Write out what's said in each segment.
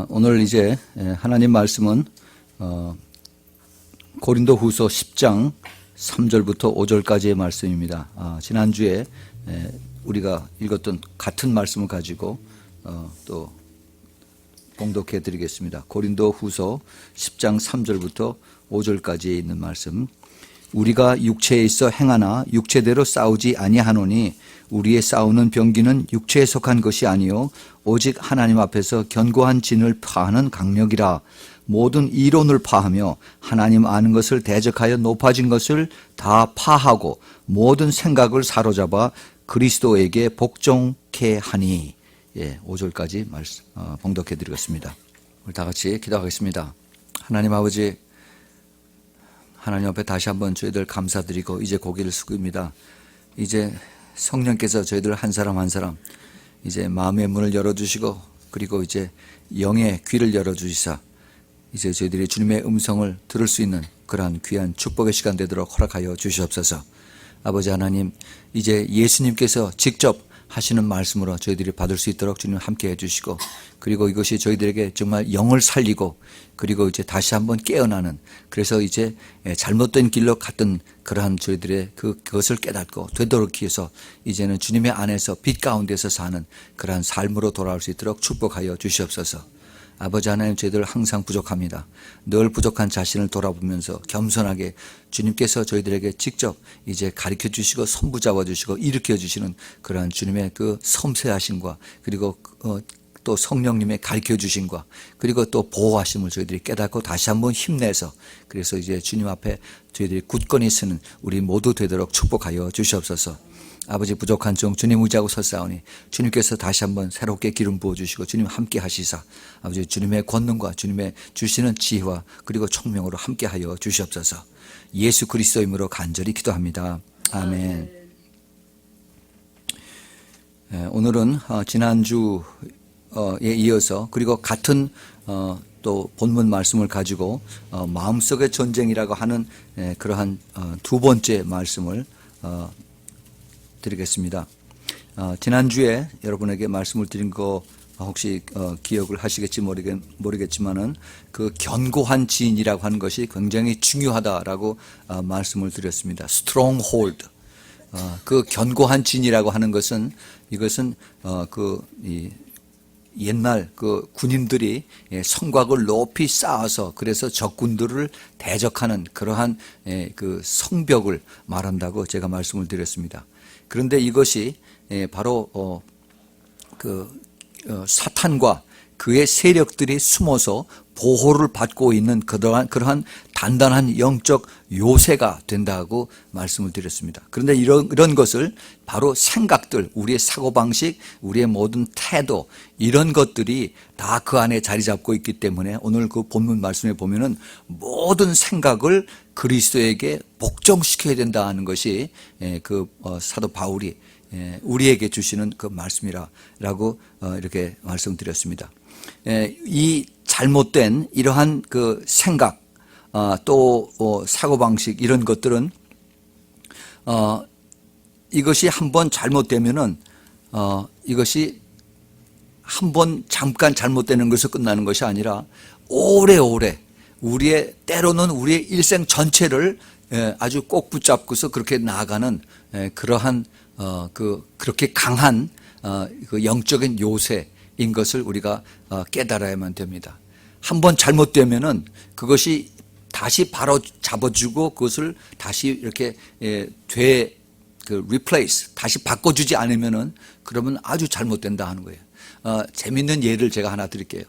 오늘 이제 하나님 말씀은 고린도후서 10장 3절부터 5절까지의 말씀입니다. 지난주에 우리가 읽었던 같은 말씀을 가지고 또 봉독해 드리겠습니다. 고린도후서 10장 3절부터 5절까지에 있는 말씀. 우리가 육체에 있어 행하나 육체대로 싸우지 아니하노니 우리의 싸우는 병기는 육체에 속한 것이 아니요 오직 하나님 앞에서 견고한 진을 파하는 강력이라. 모든 이론을 파하며 하나님 아는 것을 대적하여 높아진 것을 다 파하고 모든 생각을 사로잡아 그리스도에게 복종케 하니. 5절까지 말씀 봉독해 드리겠습니다. 우리 다 같이 기도하겠습니다. 하나님 아버지, 하나님 앞에 다시 한번 저희들 감사드리고 이제 고개를 숙입니다. 이제 성령께서 저희들 한 사람 한 사람 이제 마음의 문을 열어주시고 그리고 이제 영의 귀를 열어주시사 이제 저희들이 주님의 음성을 들을 수 있는 그러한 귀한 축복의 시간 되도록 허락하여 주시옵소서. 아버지 하나님, 이제 예수님께서 직접 하시는 말씀으로 저희들이 받을 수 있도록 주님 함께 해주시고 그리고 이것이 저희들에게 정말 영을 살리고 그리고 이제 다시 한번 깨어나는, 그래서 이제 잘못된 길로 갔던 그러한 저희들의 그것을 깨닫고 되도록 해서 이제는 주님의 안에서 빛 가운데서 사는 그러한 삶으로 돌아올 수 있도록 축복하여 주시옵소서. 아버지 하나님, 저희들 항상 부족합니다. 늘 부족한 자신을 돌아보면서 겸손하게 주님께서 저희들에게 직접 이제 가르쳐 주시고 손 붙잡아 주시고 일으켜 주시는 그러한 주님의 그 섬세하심과 그리고 또 성령님의 가르쳐 주심과 그리고 또 보호하심을 저희들이 깨닫고 다시 한번 힘내서 그래서 이제 주님 앞에 저희들이 굳건히 서는 우리 모두 되도록 축복하여 주시옵소서. 아버지, 부족한 종 주님 의지하고 섰사오니 주님께서 다시 한번 새롭게 기름 부어주시고 주님 함께 하시사 아버지 주님의 권능과 주님의 주시는 지혜와 그리고 총명으로 함께하여 주시옵소서. 예수 그리스도 이름으로 간절히 기도합니다. 아멘. 오늘은 지난주에 이어서 그리고 같은 또 본문 말씀을 가지고 마음속의 전쟁이라고 하는 그러한 두 번째 말씀을 드리겠습니다. 지난주에 여러분에게 말씀을 드린 거 혹시 기억을 하시겠지 모르겠지만은 그 견고한 진이라고 하는 것이 굉장히 중요하다라고 말씀을 드렸습니다. stronghold. 그 견고한 진이라고 하는 것은 이것은 옛날 그 군인들이 성곽을 높이 쌓아서 그래서 적군들을 대적하는 그러한 그 성벽을 말한다고 제가 말씀을 드렸습니다. 그런데 이것이 바로 사탄과 그의 세력들이 숨어서 보호를 받고 있는 그러한 단단한 영적 요새가 된다고 말씀을 드렸습니다. 그런데 이런 것을 바로 생각들, 우리의 사고방식, 우리의 모든 태도, 이런 것들이 다 그 안에 자리 잡고 있기 때문에 오늘 그 본문 말씀에 보면은 모든 생각을 그리스도에게 복종시켜야 된다는 것이 사도 바울이 우리에게 주시는 그 말씀이라고 이렇게 말씀드렸습니다. 이 잘못된 이러한 그 생각 또 사고방식 이런 것들은 이것이 한번 잘못되면은 이것이 한번 잠깐 잘못되는 것에서 끝나는 것이 아니라 오래오래 때로는 우리의 일생 전체를 아주 꼭 붙잡고서 그렇게 나아가는 그러한 그렇게 강한 그 영적인 요새인 것을 우리가 깨달아야만 됩니다. 한번 잘못되면은 그것이 다시 바로 잡아주고 그것을 다시 이렇게 replace, 다시 바꿔주지 않으면은 그러면 아주 잘못된다 하는 거예요. 재밌는 예를 제가 하나 드릴게요.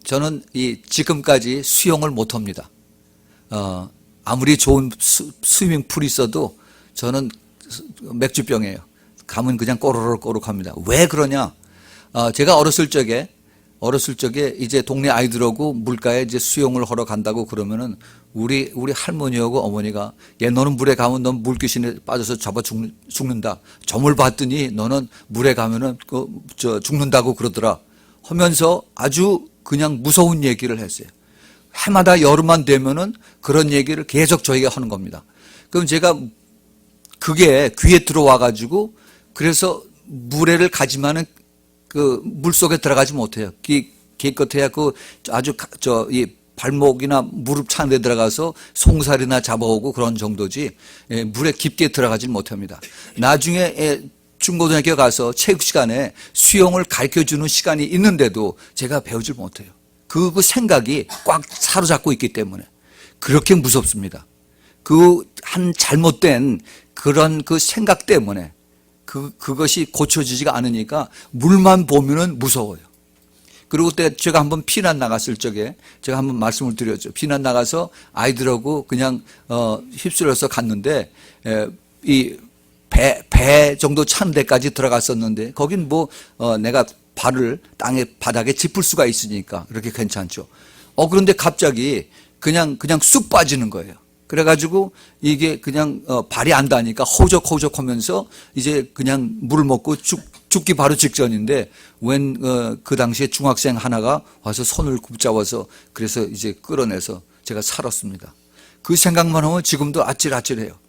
저는 지금까지 수영을 못 합니다. 아무리 좋은 스위밍풀이 있어도 저는 맥주병이에요. 가면 그냥 꼬르륵 합니다. 왜 그러냐? 제가 어렸을 적에 이제 동네 아이들하고 물가에 이제 수영을 하러 간다고 그러면은 우리 할머니하고 어머니가 너는 물에 가면 넌 물귀신에 빠져서 잡아 죽는다. 점을 봤더니 너는 물에 가면은 죽는다고 그러더라. 하면서 아주 그냥 무서운 얘기를 했어요. 해마다 여름만 되면은 그런 얘기를 계속 저희가 하는 겁니다. 그럼 제가 그게 귀에 들어와 가지고 그래서 물에를 가지만은 그 물 속에 들어가지 못해요. 기껏해야 그 아주 이 발목이나 무릎 차는 데 들어가서 송사리나 잡아오고 그런 정도지 물에 깊게 들어가질 못합니다. 나중에 중고등학교 가서 체육 시간에 수영을 가르쳐주는 시간이 있는데도 제가 배우질 못해요. 그 생각이 꽉 사로잡고 있기 때문에 그렇게 무섭습니다. 그 한 잘못된 그런 그 생각 때문에 그것이 고쳐지지가 않으니까 물만 보면은 무서워요. 그리고 그때 제가 한번 피난 나갔을 적에 제가 한번 말씀을 드렸죠. 피난 나가서 아이들하고 그냥 휩쓸려서 갔는데 이 배 정도 찬 데까지 들어갔었는데 거긴 뭐 내가 발을 바닥에 짚을 수가 있으니까 그렇게 괜찮죠. 그런데 갑자기 그냥 쑥 빠지는 거예요. 그래가지고 이게 그냥 발이 안 닿으니까 허우적허우적하면서 이제 그냥 물을 먹고 죽기 바로 직전인데 그 당시에 중학생 하나가 와서 손을 붙잡아서 그래서 이제 끌어내서 제가 살았습니다. 그 생각만 하면 지금도 아찔아찔해요.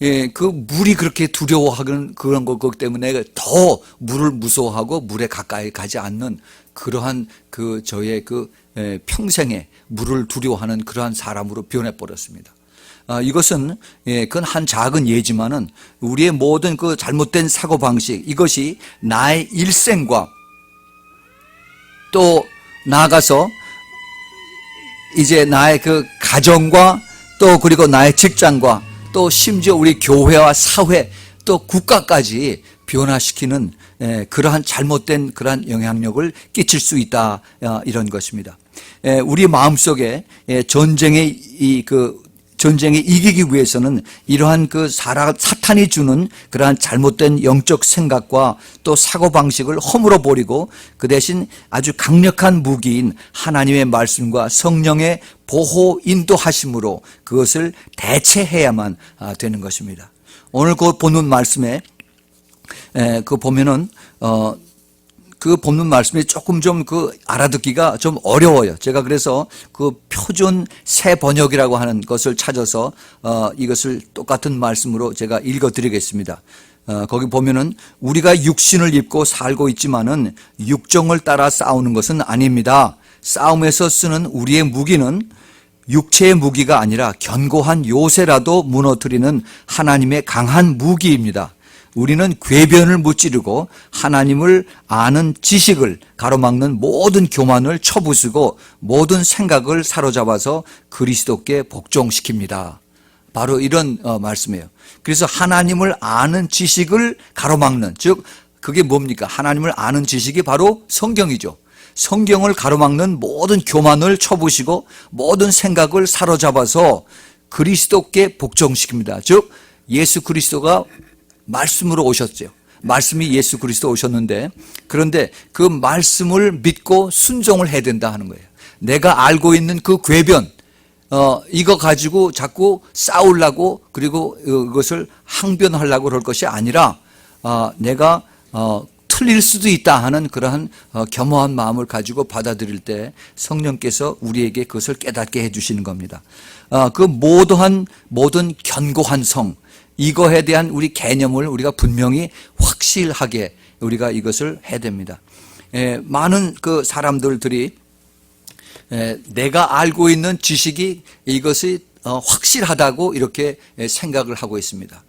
예, 그 물이 그렇게 두려워하는 그런 것 때문에 더 물을 무서워하고 물에 가까이 가지 않는 그러한 저의 평생에 물을 두려워하는 그러한 사람으로 변해버렸습니다. 이것은 그건 한 작은 예지만은 우리의 모든 그 잘못된 사고방식, 이것이 나의 일생과 또 나아가서 이제 나의 그 가정과 또 그리고 나의 직장과 또 심지어 우리 교회와 사회 또 국가까지 변화시키는 그러한 잘못된 그러한 영향력을 끼칠 수 있다, 이런 것입니다. 우리 마음속에 전쟁에 이기기 위해서는 이러한 사탄이 주는 그러한 잘못된 영적 생각과 또 사고방식을 허물어 버리고 그 대신 아주 강력한 무기인 하나님의 말씀과 성령의 보호 인도하심으로 그것을 대체해야만 되는 것입니다. 오늘 그 본문 말씀에 보면은 그 본문 말씀이 조금 좀 알아듣기가 좀 어려워요. 제가 그래서 그 표준 새 번역이라고 하는 것을 찾아서 이것을 똑같은 말씀으로 제가 읽어 드리겠습니다. 거기 보면은 우리가 육신을 입고 살고 있지만은 육정을 따라 싸우는 것은 아닙니다. 싸움에서 쓰는 우리의 무기는 육체의 무기가 아니라 견고한 요새라도 무너뜨리는 하나님의 강한 무기입니다. 우리는 궤변을 무찌르고 하나님을 아는 지식을 가로막는 모든 교만을 쳐부수고 모든 생각을 사로잡아서 그리스도께 복종시킵니다. 바로 이런 말씀이에요. 그래서 하나님을 아는 지식을 가로막는, 즉 그게 뭡니까? 하나님을 아는 지식이 바로 성경이죠. 성경을 가로막는 모든 교만을 쳐부시고 모든 생각을 사로잡아서 그리스도께 복종시킵니다. 즉 예수 그리스도가 말씀으로 오셨죠. 말씀이 예수 그리스도 오셨는데 그런데 그 말씀을 믿고 순종을 해야 된다 하는 거예요. 내가 알고 있는 그 궤변 이거 가지고 자꾸 싸우려고 그리고 이것을 항변하려고 그럴 것이 아니라 내가 틀릴 수도 있다 하는 그러한 겸허한 마음을 가지고 받아들일 때 성령께서 우리에게 그것을 깨닫게 해주시는 겁니다. 그 모든 견고한 성, 이거에 대한 우리 개념을 우리가 분명히 확실하게 우리가 이것을 해야 됩니다. 많은 사람들이 내가 알고 있는 지식이 이것이 확실하다고 이렇게 생각을 하고 있습니다.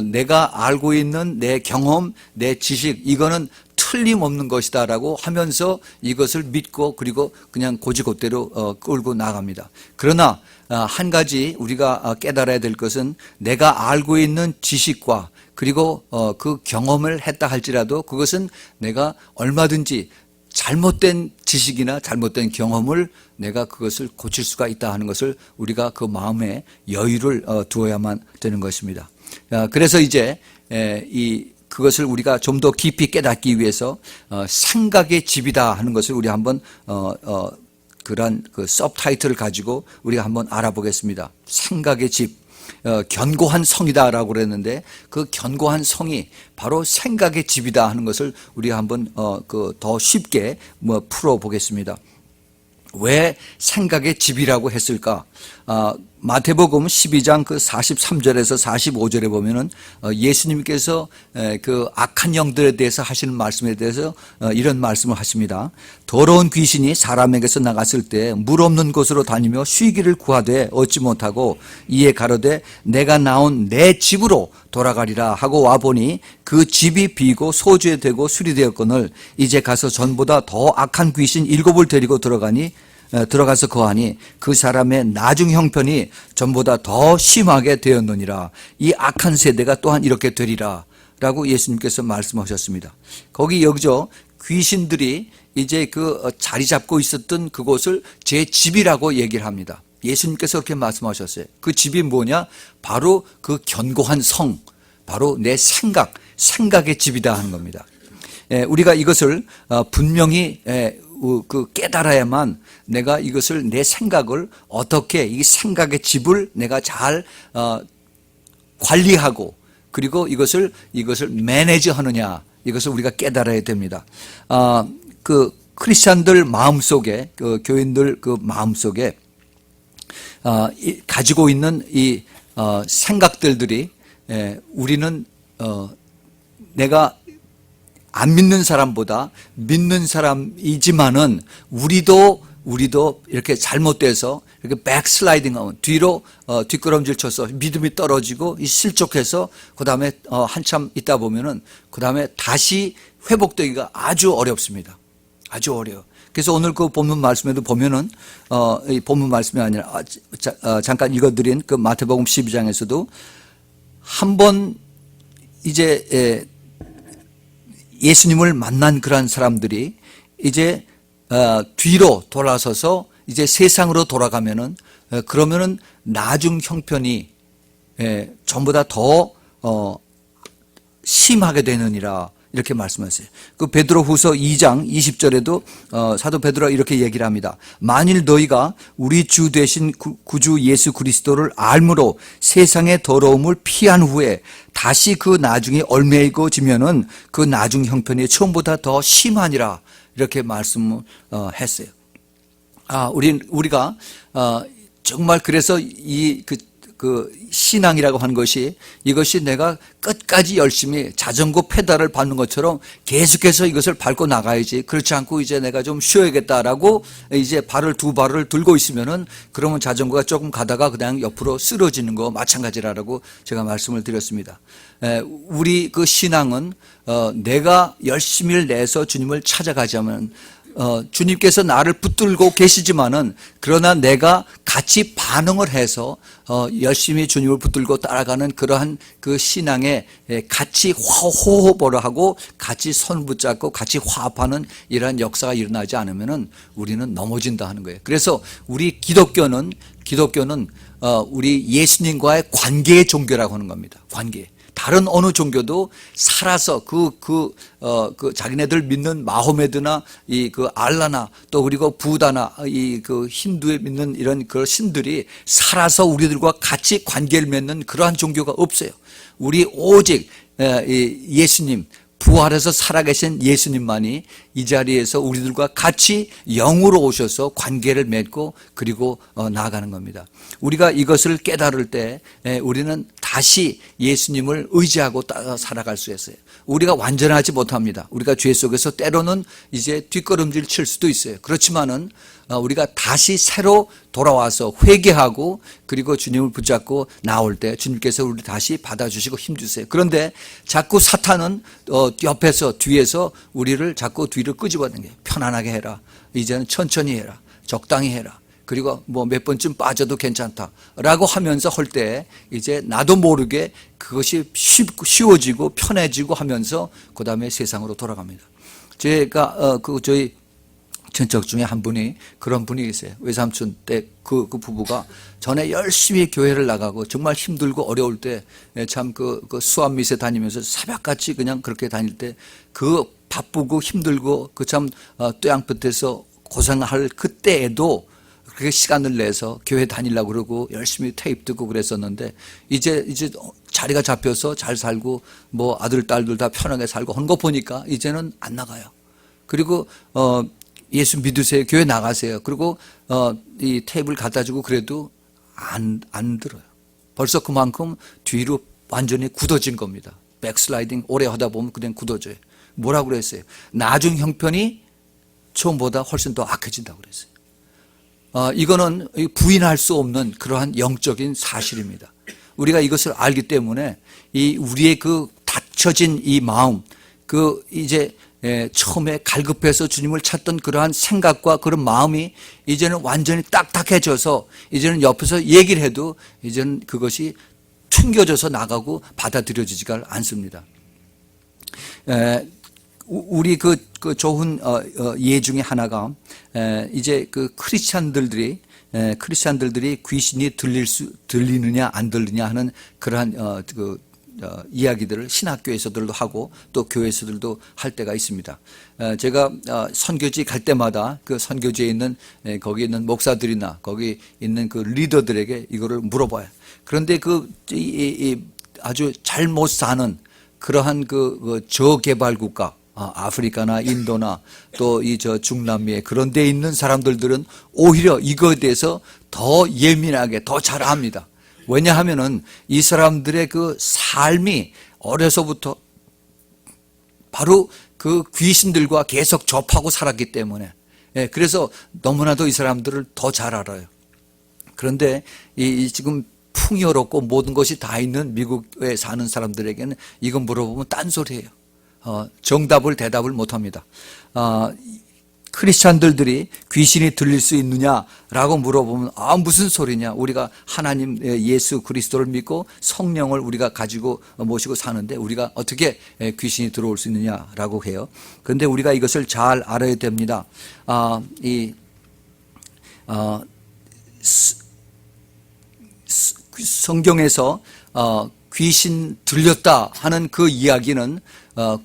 내가 알고 있는 내 경험, 내 지식, 이거는 틀림없는 것이다라고 하면서 이것을 믿고 그리고 그냥 고지고대로 끌고 나갑니다. 그러나 한 가지 우리가 깨달아야 될 것은 내가 알고 있는 지식과 그리고 그 경험을 했다 할지라도 그것은 내가 얼마든지 잘못된 지식이나 잘못된 경험을 내가 그것을 고칠 수가 있다 하는 것을 우리가 그 마음에 여유를 두어야만 되는 것입니다. 그래서 이제 그것을 우리가 좀 더 깊이 깨닫기 위해서 생각의 집이다 하는 것을 우리 한번 그런 서브타이틀을 가지고 우리가 한번 알아보겠습니다. 생각의 집, 견고한 성이다라고 그랬는데 그 견고한 성이 바로 생각의 집이다 하는 것을 우리가 한번 더 쉽게 풀어보겠습니다. 왜 생각의 집이라고 했을까? 마태복음 12장 그 43절에서 45절에 보면은 예수님께서 그 악한 영들에 대해서 하시는 말씀에 대해서 이런 말씀을 하십니다. 더러운 귀신이 사람에게서 나갔을 때 물 없는 곳으로 다니며 쉬기를 구하되 얻지 못하고 이에 가로되 내가 나온 내 집으로 돌아가리라 하고 와보니 그 집이 비고 소주에 되고 술이 되었거늘 이제 가서 전보다 더 악한 귀신 7을 데리고 들어가서 거하니 그 사람의 나중 형편이 전보다 더 심하게 되었느니라. 이 악한 세대가 또한 이렇게 되리라 라고 예수님께서 말씀하셨습니다. 거기 여기죠, 귀신들이 이제 그 자리 잡고 있었던 그곳을 제 집이라고 얘기를 합니다. 예수님께서 그렇게 말씀하셨어요. 그 집이 뭐냐? 바로 그 견고한 성, 바로 내 생각의 집이다 하는 겁니다. 우리가 이것을 분명히 그 깨달아야만 내가 이것을 내 생각을 어떻게 이 생각의 집을 내가 잘 관리하고 그리고 이것을 매니지하느냐, 이것을 우리가 깨달아야 됩니다. 그 크리스찬들 마음속에, 그 교인들 그 마음속에 가지고 있는 이 생각들이 우리는 내가 안 믿는 사람보다 믿는 사람이지만은 우리도 이렇게 잘못돼서 이렇게 백슬라이딩하면 뒤로 뒷걸음질 쳐서 믿음이 떨어지고 실족해서 그 다음에 한참 있다 보면은 그 다음에 다시 회복되기가 아주 어렵습니다. 아주 어려워. 그래서 오늘 그 본문 말씀에도 보면은 이 본문 말씀이 아니라 잠깐 읽어드린 그 마태복음 12장에서도 한번 이제 예수님을 만난 그러한 사람들이 이제 뒤로 돌아서서 이제 세상으로 돌아가면은 그러면은 나중 형편이 전보다 더 심하게 되느니라 이렇게 말씀하세요. 그 베드로후서 2장 20절에도 사도 베드로가 이렇게 얘기를 합니다. 만일 너희가 우리 주 되신 구주 예수 그리스도를 알므로 세상의 더러움을 피한 후에 다시 그 나중에 얽매이고지면은 그 나중 형편이 처음보다 더 심하니라 이렇게 말씀을 했어요. 우리가 정말 그래서 그 신앙이라고 하는 것이 이것이 내가 끝까지 열심히 자전거 페달을 밟는 것처럼 계속해서 이것을 밟고 나가야지, 그렇지 않고 이제 내가 좀 쉬어야겠다라고 이제 두 발을 들고 있으면은 그러면 자전거가 조금 가다가 그냥 옆으로 쓰러지는 거 마찬가지라고 제가 말씀을 드렸습니다. 우리 그 신앙은 내가 열심히를 내서 주님을 찾아가자면 주님께서 나를 붙들고 계시지만은 그러나 내가 같이 반응을 해서 열심히 주님을 붙들고 따라가는 그러한 그 신앙에 같이 호흡을 하고 같이 손 붙잡고 같이 화합하는 이러한 역사가 일어나지 않으면은 우리는 넘어진다 하는 거예요. 그래서 우리 기독교는 우리 예수님과의 관계의 종교라고 하는 겁니다. 관계. 다른 어느 종교도 살아서 그 자기네들 믿는 마호메드나 그 알라나 또 그리고 부다나 그 힌두에 믿는 이런 그 신들이 살아서 우리들과 같이 관계를 맺는 그러한 종교가 없어요. 우리 오직 예수님, 부활해서 살아계신 예수님만이 이 자리에서 우리들과 같이 영으로 오셔서 관계를 맺고 그리고 나아가는 겁니다. 우리가 이것을 깨달을 때 우리는 다시 예수님을 의지하고 살아갈 수 있어요. 우리가 완전하지 못합니다. 우리가 죄 속에서 때로는 이제 뒷걸음질 칠 수도 있어요. 그렇지만은 우리가 다시 새로 돌아와서 회개하고 그리고 주님을 붙잡고 나올 때 주님께서 우리를 다시 받아주시고 힘주세요. 그런데 자꾸 사탄은 옆에서 뒤에서 우리를 자꾸 뒤로 끄집어내는 게, 편안하게 해라, 이제는 천천히 해라, 적당히 해라, 그리고 뭐 몇 번쯤 빠져도 괜찮다라고 하면서 할 때 이제 나도 모르게 그것이 쉬워지고 편해지고 하면서 그 다음에 세상으로 돌아갑니다. 제가 저희 친척 중에 한 분이 그런 분이 계세요. 외삼촌 때 그 부부가 전에 열심히 교회를 나가고 정말 힘들고 어려울 때 참 그 수암 미세 다니면서 새벽같이 그냥 그렇게 다닐 때 그 바쁘고 힘들고 그 참 떠양볕에서 고생할 그때에도 그렇게 시간을 내서 교회 다니려고 그러고 열심히 테이프 듣고 그랬었는데 이제 자리가 잡혀서 잘 살고 뭐 아들 딸들 다 편하게 살고 한 거 보니까 이제는 안 나가요. 그리고 예수 믿으세요, 교회 나가세요, 그리고 이 테이블 갖다 주고 그래도 안 들어요. 벌써 그만큼 뒤로 완전히 굳어진 겁니다. 백슬라이딩 오래 하다 보면 그냥 굳어져요. 뭐라고 그랬어요? 나중 형편이 처음보다 훨씬 더 악해진다고 그랬어요. 이거는 부인할 수 없는 그러한 영적인 사실입니다. 우리가 이것을 알기 때문에 우리의 그 닫혀진 이 마음, 이제 처음에 갈급해서 주님을 찾던 그러한 생각과 그런 마음이 이제는 완전히 딱딱해져서 이제는 옆에서 얘기를 해도 이제는 그것이 튕겨져서 나가고 받아들여지지가 않습니다. 우리 그 좋은 예 중에 하나가 이제 그 크리스찬들들이 귀신이 들리느냐 안 들리느냐 하는 그러한 이야기들을 신학교에서들도 하고 또 교회에서들도 할 때가 있습니다. 제가 선교지 갈 때마다 그 선교지에 있는 거기 있는 목사들이나 거기 있는 그 리더들에게 이거를 물어봐요. 그런데 아주 잘 못 사는 그러한 저개발 국가, 아프리카나 인도나 또 중남미에 그런 데 있는 사람들은 오히려 이거에 대해서 더 예민하게 더 잘 압니다. 왜냐하면은 이 사람들의 그 삶이 어려서부터 바로 그 귀신들과 계속 접하고 살았기 때문에, 그래서 너무나도 이 사람들을 더 잘 알아요. 그런데 지금 풍요롭고 모든 것이 다 있는 미국에 사는 사람들에게는 이건 물어보면 딴소리예요. 대답을 못합니다. 크리스찬들이 귀신이 들릴 수 있느냐라고 물어보면 무슨 소리냐, 우리가 하나님 예수 그리스도를 믿고 성령을 우리가 가지고 모시고 사는데 우리가 어떻게 귀신이 들어올 수 있느냐라고 해요. 그런데 우리가 이것을 잘 알아야 됩니다. 성경에서 귀신 들렸다 하는 그 이야기는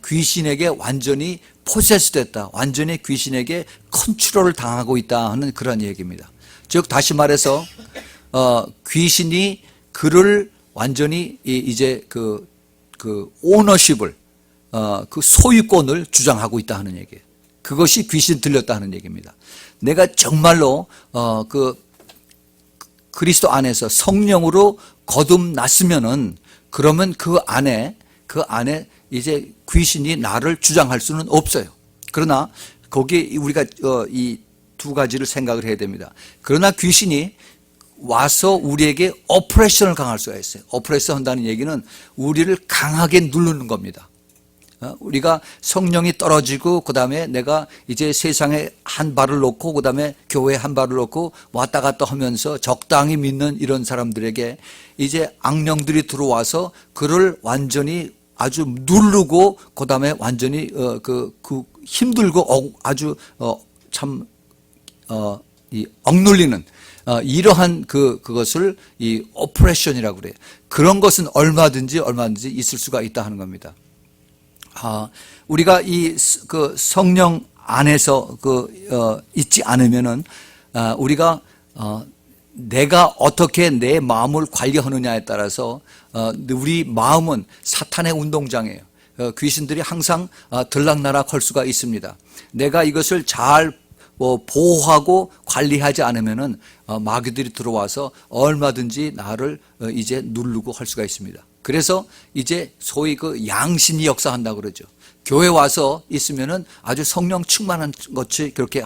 귀신에게 완전히 포세스됐다, 완전히 귀신에게 컨트롤을 당하고 있다 하는 그런 얘기입니다. 즉 다시 말해서 귀신이 그를 완전히 이제 그 오너십을, 그 소유권을 주장하고 있다 하는 얘기예요. 그것이 귀신 들렸다 하는 얘기입니다. 내가 정말로 그리스도 안에서 성령으로 거듭났으면은 그러면 그 안에 이제 귀신이 나를 주장할 수는 없어요. 그러나 거기에 우리가 이 두 가지를 생각을 해야 됩니다. 그러나 귀신이 와서 우리에게 오퍼레이션을 강할 수가 있어요. 오퍼레이션 한다는 얘기는 우리를 강하게 누르는 겁니다. 우리가 성령이 떨어지고 그 다음에 내가 이제 세상에 한 발을 놓고 그 다음에 교회에 한 발을 놓고 왔다 갔다 하면서 적당히 믿는 이런 사람들에게 이제 악령들이 들어와서 그를 완전히 아주 누르고 그 다음에 완전히 힘들고 아주 억눌리는 이러한 그것을 이 오퍼레이션이라고 그래요. 그런 것은 얼마든지 있을 수가 있다 하는 겁니다. 우리가 그 성령 안에서 있지 않으면은 우리가 내가 어떻게 내 마음을 관리하느냐에 따라서 우리 마음은 사탄의 운동장이에요. 귀신들이 항상 들락날락 할 수가 있습니다. 내가 이것을 잘 보호하고 관리하지 않으면은 마귀들이 들어와서 얼마든지 나를 이제 누르고 할 수가 있습니다. 그래서 이제 소위 그 양신이 역사한다고 그러죠. 교회 와서 있으면은 아주 성령 충만한 것이 그렇게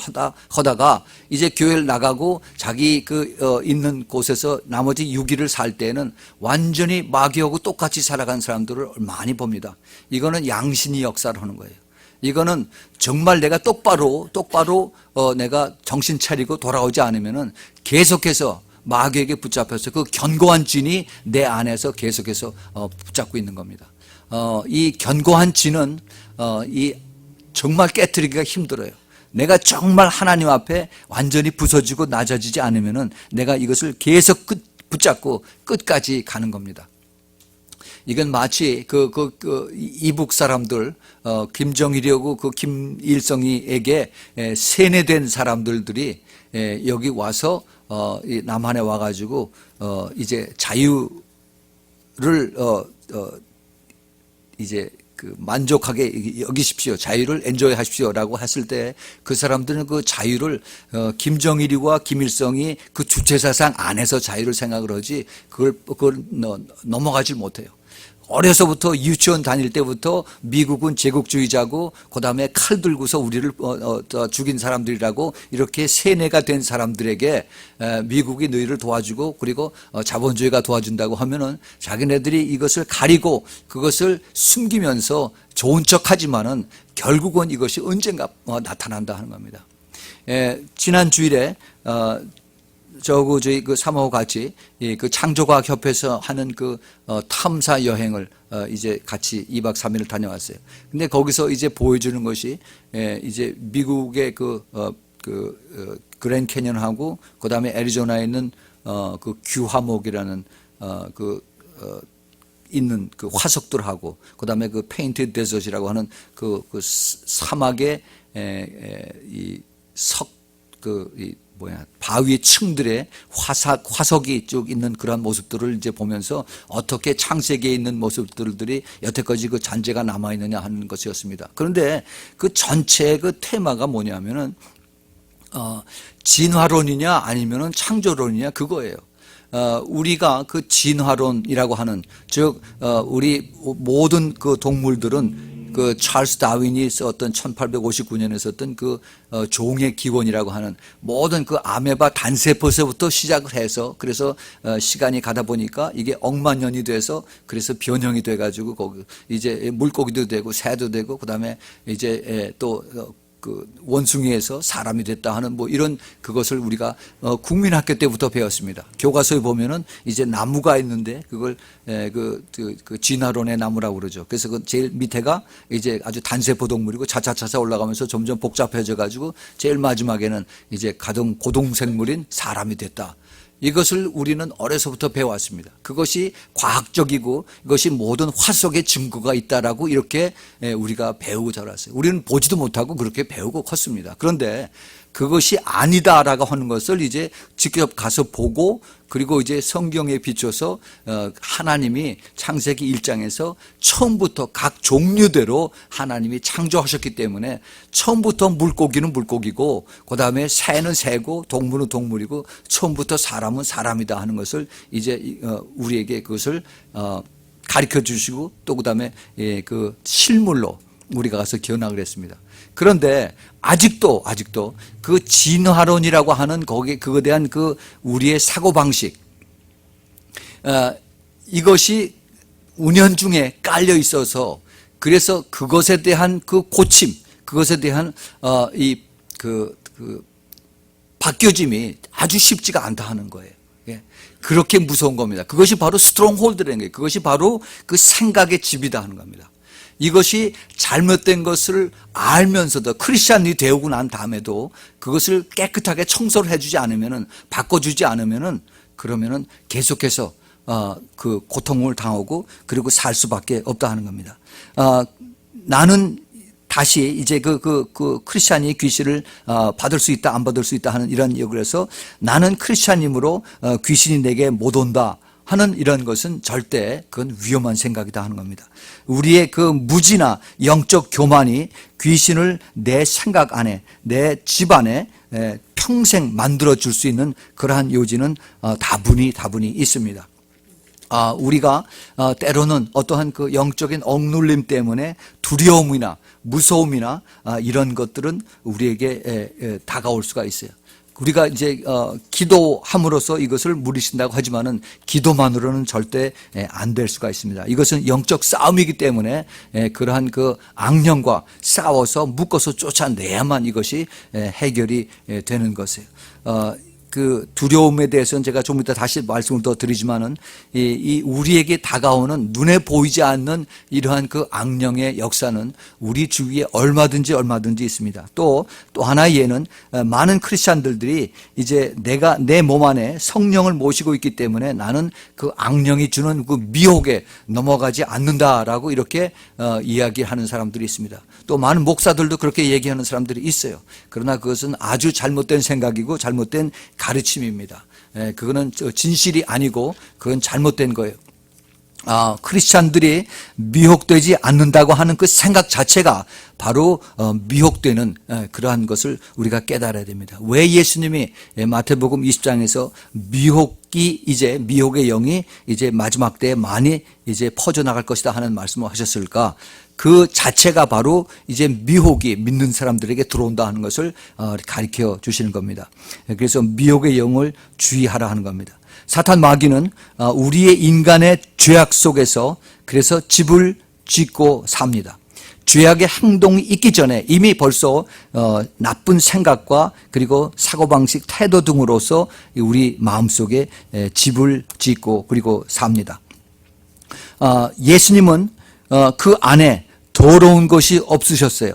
하다가 이제 교회를 나가고 자기 있는 곳에서 나머지 6일을 살 때는 완전히 마귀하고 똑같이 살아간 사람들을 많이 봅니다. 이거는 양신이 역사를 하는 거예요. 이거는 정말 내가 똑바로 내가 정신 차리고 돌아오지 않으면은 계속해서 마귀에게 붙잡혀서 그 견고한 진이 내 안에서 계속해서 붙잡고 있는 겁니다. 이 견고한 진은 정말 깨트리기가 힘들어요. 내가 정말 하나님 앞에 완전히 부서지고 낮아지지 않으면은 내가 이것을 계속 붙잡고 끝까지 가는 겁니다. 이건 마치 이북 사람들, 김정일이하고 김일성이에게 세뇌된 사람들이 여기 와서 남한에 와가지고 이제 자유를 이제 그 만족하게 여기십시오. 자유를 엔조이 하십시오라고 했을 때 그 사람들은 그 자유를 김정일이와 김일성이 그 주체사상 안에서 자유를 생각을 하지 그걸 넘어가질 못해요. 어려서부터 유치원 다닐 때부터 미국은 제국주의자고 그다음에 칼 들고서 우리를 죽인 사람들이라고 이렇게 세뇌가 된 사람들에게 미국이 너희를 도와주고 그리고 자본주의가 도와준다고 하면은 자기네들이 이것을 가리고 그것을 숨기면서 좋은 척하지만은 결국은 이것이 언젠가 나타난다 하는 겁니다. 지난 주일에 저희 그 사모하고 같이 그 창조과학 협회에서 하는 그 탐사 여행을 이제 같이 2박 3일을 다녀왔어요. 근데 거기서 이제 보여주는 것이 이제 미국의 그랜 캐년하고 그다음에 애리조나에 있는 그 규화목이라는 있는 그 화석들하고 그다음에 그 페인트 데저트라고 하는 그 사막의 바위의 층들의 화석이 쭉 있는 그런 모습들을 이제 보면서 어떻게 창세기에 있는 모습들이 여태까지 그 잔재가 남아있느냐 하는 것이었습니다. 그런데 그 전체의 그 테마가 뭐냐면은, 진화론이냐 아니면은 창조론이냐 그거예요. 우리가 그 진화론이라고 하는, 즉, 우리 모든 그 동물들은 그 찰스 다윈이 썼던 1859년에 썼던 그 종의 기원이라고 하는 모든 그 아메바 단세포에서부터 시작을 해서 그래서 시간이 가다 보니까 이게 억만 년이 돼서 그래서 변형이 돼 가지고 거기 이제 물고기도 되고 새도 되고 그다음에 이제 또 그 원숭이에서 사람이 됐다 하는 뭐 이런 그것을 우리가 국민학교 때부터 배웠습니다. 교과서에 보면은 이제 나무가 있는데 그걸 그 진화론의 나무라고 그러죠. 그래서 그 제일 밑에가 이제 아주 단세포 동물이고 차차차차 올라가면서 점점 복잡해져 가지고 제일 마지막에는 이제 가장 고동생물인 사람이 됐다. 이것을 우리는 어려서부터 배워왔습니다. 그것이 과학적이고 이것이 모든 화석의 증거가 있다라고 이렇게 우리가 배우고 자랐어요. 우리는 보지도 못하고 그렇게 배우고 컸습니다. 그런데 그것이 아니다라고 하는 것을 이제 직접 가서 보고 그리고 이제 성경에 비춰서 하나님이 창세기 1장에서 처음부터 각 종류대로 하나님이 창조하셨기 때문에 처음부터 물고기는 물고기고 그다음에 새는 새고 동물은 동물이고 처음부터 사람은 사람이다 하는 것을 이제 우리에게 그것을 가르쳐 주시고 또 그다음에 그 실물로 우리가 가서 견학을 했습니다. 그런데 아직도 그 진화론이라고 하는 거기에 그거에 대한 그 우리의 사고방식, 이것이 운연중에 깔려 있어서 그래서 그것에 대한 그 고침, 그것에 대한 바뀌어짐이 아주 쉽지가 않다 하는 거예요. 그렇게 무서운 겁니다. 그것이 바로 스트롱홀드라는 거예요. 그것이 바로 그 생각의 집이다 하는 겁니다. 이것이 잘못된 것을 알면서도 크리스찬이 되고 난 다음에도 그것을 깨끗하게 청소를 해주지 않으면은 바꿔주지 않으면은 그러면은 계속해서 그 고통을 당하고 그리고 살 수밖에 없다 하는 겁니다. 나는 다시 이제 그 크리스찬이 귀신을 받을 수 있다 안 받을 수 있다 하는 이런 역을해서 나는 크리스찬임으로 귀신이 내게 못 온다 하는 이런 것은 절대 그건 위험한 생각이다 하는 겁니다. 우리의 그 무지나 영적 교만이 귀신을 내 생각 안에 내 집 안에 평생 만들어 줄 수 있는 그러한 요지는 다분히 있습니다. 우리가 때로는 어떠한 그 영적인 억눌림 때문에 두려움이나 무서움이나 이런 것들은 우리에게 다가올 수가 있어요. 우리가 이제 기도함으로써 이것을 물리친다고 하지만은 기도만으로는 절대 안 될 수가 있습니다. 이것은 영적 싸움이기 때문에 그러한 그 악령과 싸워서 묶어서 쫓아내야만 이것이 해결이 되는 것이에요. 그 두려움에 대해서는 제가 좀 이따 다시 말씀을 더 드리지만은 이 우리에게 다가오는 눈에 보이지 않는 이러한 그 악령의 역사는 우리 주위에 얼마든지 있습니다. 또 하나의 예는 많은 크리스찬들이 이제 내가 내 몸 안에 성령을 모시고 있기 때문에 나는 그 악령이 주는 그 미혹에 넘어가지 않는다라고 이렇게 이야기하는 사람들이 있습니다. 또 많은 목사들도 그렇게 얘기하는 사람들이 있어요. 그러나 그것은 아주 잘못된 생각이고 잘못된 가르침입니다. 그거는 진실이 아니고 그건 잘못된 거예요. 크리스찬들이 미혹되지 않는다고 하는 그 생각 자체가 바로 미혹되는 그러한 것을 우리가 깨달아야 됩니다. 왜 예수님이 마태복음 20장에서 미혹의 영이 이제 마지막 때에 많이 이제 퍼져나갈 것이다 하는 말씀을 하셨을까? 그 자체가 바로 이제 미혹이 믿는 사람들에게 들어온다 하는 것을 가르쳐 주시는 겁니다. 그래서 미혹의 영을 주의하라 하는 겁니다. 사탄 마귀는 우리의 인간의 죄악 속에서 그래서 집을 짓고 삽니다. 죄악의 행동이 있기 전에 이미 벌써 나쁜 생각과 그리고 사고방식, 태도 등으로서 우리 마음속에 집을 짓고 그리고 삽니다. 예수님은 그 안에 더러운 것이 없으셨어요.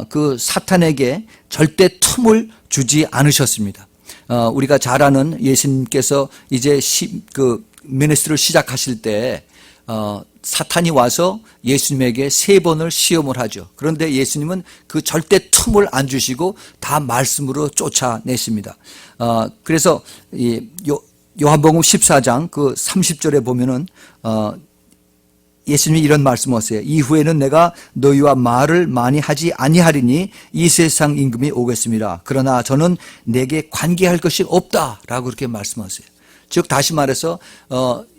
그 사탄에게 절대 틈을 주지 않으셨습니다. 우리가 잘 아는 예수님께서 이제 미니스트리를 시작하실 때 사탄이 와서 예수님에게 3번을 시험을 하죠. 그런데 예수님은 그 절대 틈을 안 주시고 다 말씀으로 쫓아내십니다. 그래서 요한복음 14장 그 30절에 보면은 예수님이 이런 말씀을 하세요. 이후에는 내가 너희와 말을 많이 하지 아니하리니 이 세상 임금이 오겠습니다. 그러나 저는 내게 관계할 것이 없다라고 그렇게 말씀하세요. 즉 다시 말해서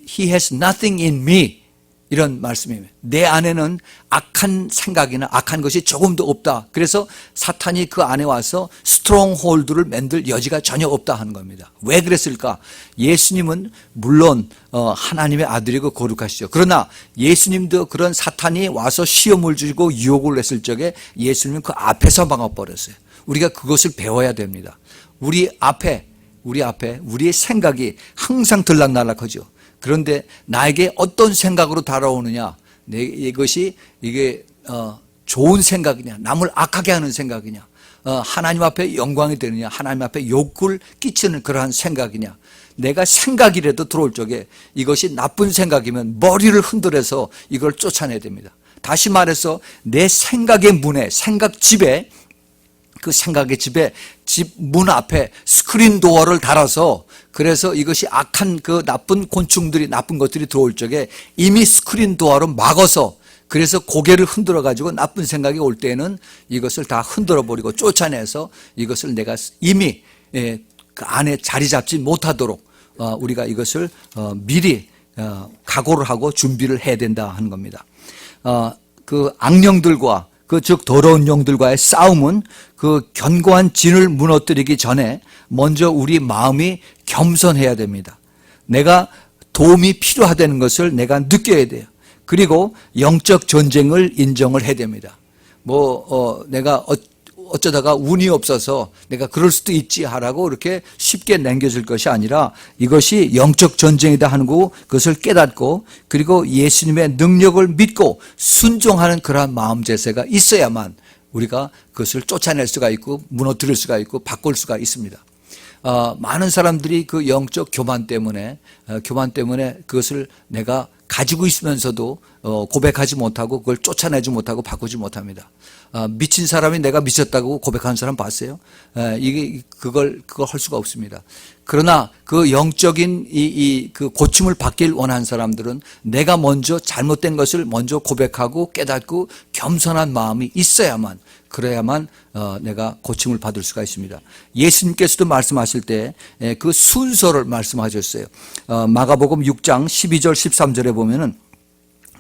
He has nothing in me 이런 말씀입니다. 내 안에는 악한 생각이나 악한 것이 조금도 없다. 그래서 사탄이 그 안에 와서 스트롱홀드를 만들 여지가 전혀 없다 하는 겁니다. 왜 그랬을까? 예수님은 물론 하나님의 아들이고 거룩하시죠. 그러나 예수님도 그런 사탄이 와서 시험을 주고 유혹을 했을 적에 예수님은 그 앞에서 막아버렸어요. 우리가 그것을 배워야 됩니다. 우리 앞에 우리의 생각이 항상 들락날락하죠. 그런데 나에게 어떤 생각으로 달아오느냐, 이게 좋은 생각이냐, 남을 악하게 하는 생각이냐, 하나님 앞에 영광이 되느냐, 하나님 앞에 욕을 끼치는 그러한 생각이냐. 내가 생각이라도 들어올 적에 이것이 나쁜 생각이면 머리를 흔들어서 이걸 쫓아내야 됩니다. 다시 말해서 내 생각의 문에, 생각집에, 그 생각의 집에 집 문 앞에 스크린 도어를 달아서 그래서 이것이 악한 그 나쁜 곤충들이 나쁜 것들이 들어올 적에 이미 스크린 도어로 막아서 그래서 고개를 흔들어 가지고 나쁜 생각이 올 때는 이것을 다 흔들어 버리고 쫓아내서 이것을 내가 이미 그 안에 자리 잡지 못하도록 우리가 이것을 미리 각오를 하고 준비를 해야 된다 하는 겁니다. 그 악령들과 즉 더러운 영들과의 싸움은 그 견고한 진을 무너뜨리기 전에 먼저 우리 마음이 겸손해야 됩니다. 내가 도움이 필요하다는 것을 내가 느껴야 돼요. 그리고 영적 전쟁을 인정을 해야 됩니다. 내가 어쩌다가 운이 없어서 내가 그럴 수도 있지 하라고 이렇게 쉽게 남겨질 것이 아니라 이것이 영적 전쟁이다 하는 거 그것을 깨닫고 그리고 예수님의 능력을 믿고 순종하는 그러한 마음 자세가 있어야만 우리가 그것을 쫓아낼 수가 있고 무너뜨릴 수가 있고 바꿀 수가 있습니다. 많은 사람들이 그 영적 교만 때문에 그것을 내가 가지고 있으면서도 고백하지 못하고 그걸 쫓아내지 못하고 바꾸지 못합니다. 미친 사람이 내가 미쳤다고 고백하는 사람 봤어요? 그걸 할 수가 없습니다. 그러나 그 영적인 그 고침을 받길 원하는 사람들은 내가 먼저 잘못된 것을 먼저 고백하고 깨닫고 겸손한 마음이 있어야만 그래야만 내가 고침을 받을 수가 있습니다. 예수님께서도 말씀하실 때 그 순서를 말씀하셨어요. 마가복음 6장 12절 13절에 보면은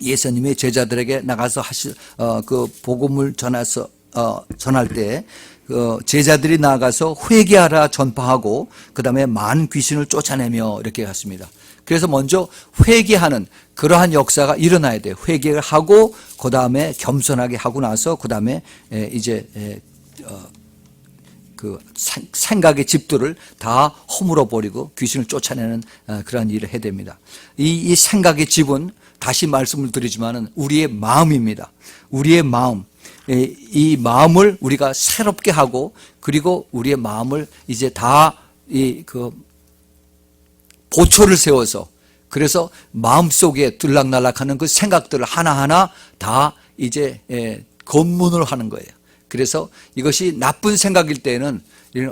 예수님이 제자들에게 나가서 그 복음을 전할 때 제자들이 나가서 회개하라 전파하고 그 다음에 많은 귀신을 쫓아내며 이렇게 갔습니다. 그래서 먼저 회개하는 그러한 역사가 일어나야 돼요. 회개를 하고 그 다음에 겸손하게 하고 나서 그 다음에 이제 그 생각의 집들을 다 허물어 버리고 귀신을 쫓아내는 그러한 일을 해야 됩니다. 이 생각의 집은 다시 말씀을 드리지만은 우리의 마음입니다. 우리의 마음. 이 마음을 우리가 새롭게 하고 그리고 우리의 마음을 이제 다 보초를 세워서 그래서 마음속에 들락날락하는 그 생각들을 하나하나 다 이제 검문을 하는 거예요. 그래서 이것이 나쁜 생각일 때는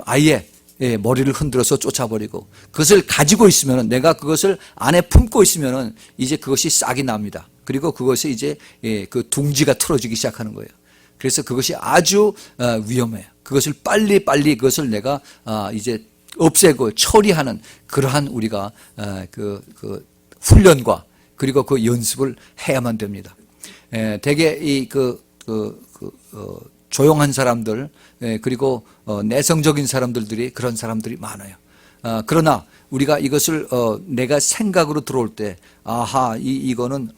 아예 머리를 흔들어서 쫓아버리고, 그것을 가지고 있으면, 내가 그것을 안에 품고 있으면 이제 그것이 싹이 납니다. 그리고 그것이 이제 그 둥지가 틀어지기 시작하는 거예요. 그래서 그것이 아주 위험해요. 그것을 빨리 그것을 내가 이제 없애고 처리하는 그러한 우리가 그 훈련과 그리고 그 연습을 해야만 됩니다. 대개 조용한 사람들, 그리고 내성적인 사람들이 그런 사람들이 많아요. 그러나 우리가 이것을 내가 생각으로 들어올 때, 아하, 이거는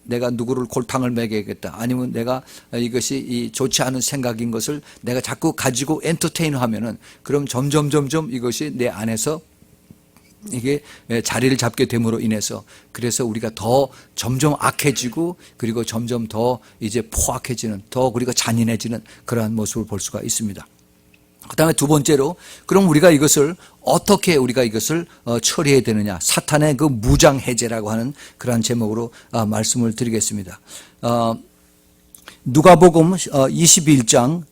내가 누구를 골탕을 먹여야겠다, 아니면 내가 이것이 좋지 않은 생각인 것을 내가 자꾸 가지고 엔터테인 하면은, 그럼 점점 이것이 내 안에서 이게 자리를 잡게 됨으로 인해서, 그래서 우리가 더 점점 악해지고, 그리고 점점 더 이제 포악해지는, 더 우리가 잔인해지는 그러한 모습을 볼 수가 있습니다. 그 다음에 두 번째로, 그럼 우리가 이것을 어떻게 우리가 이것을 처리해야 되느냐, 사탄의 그 무장 해제라고 하는 그러한 제목으로 말씀을 드리겠습니다. 누가복음 11장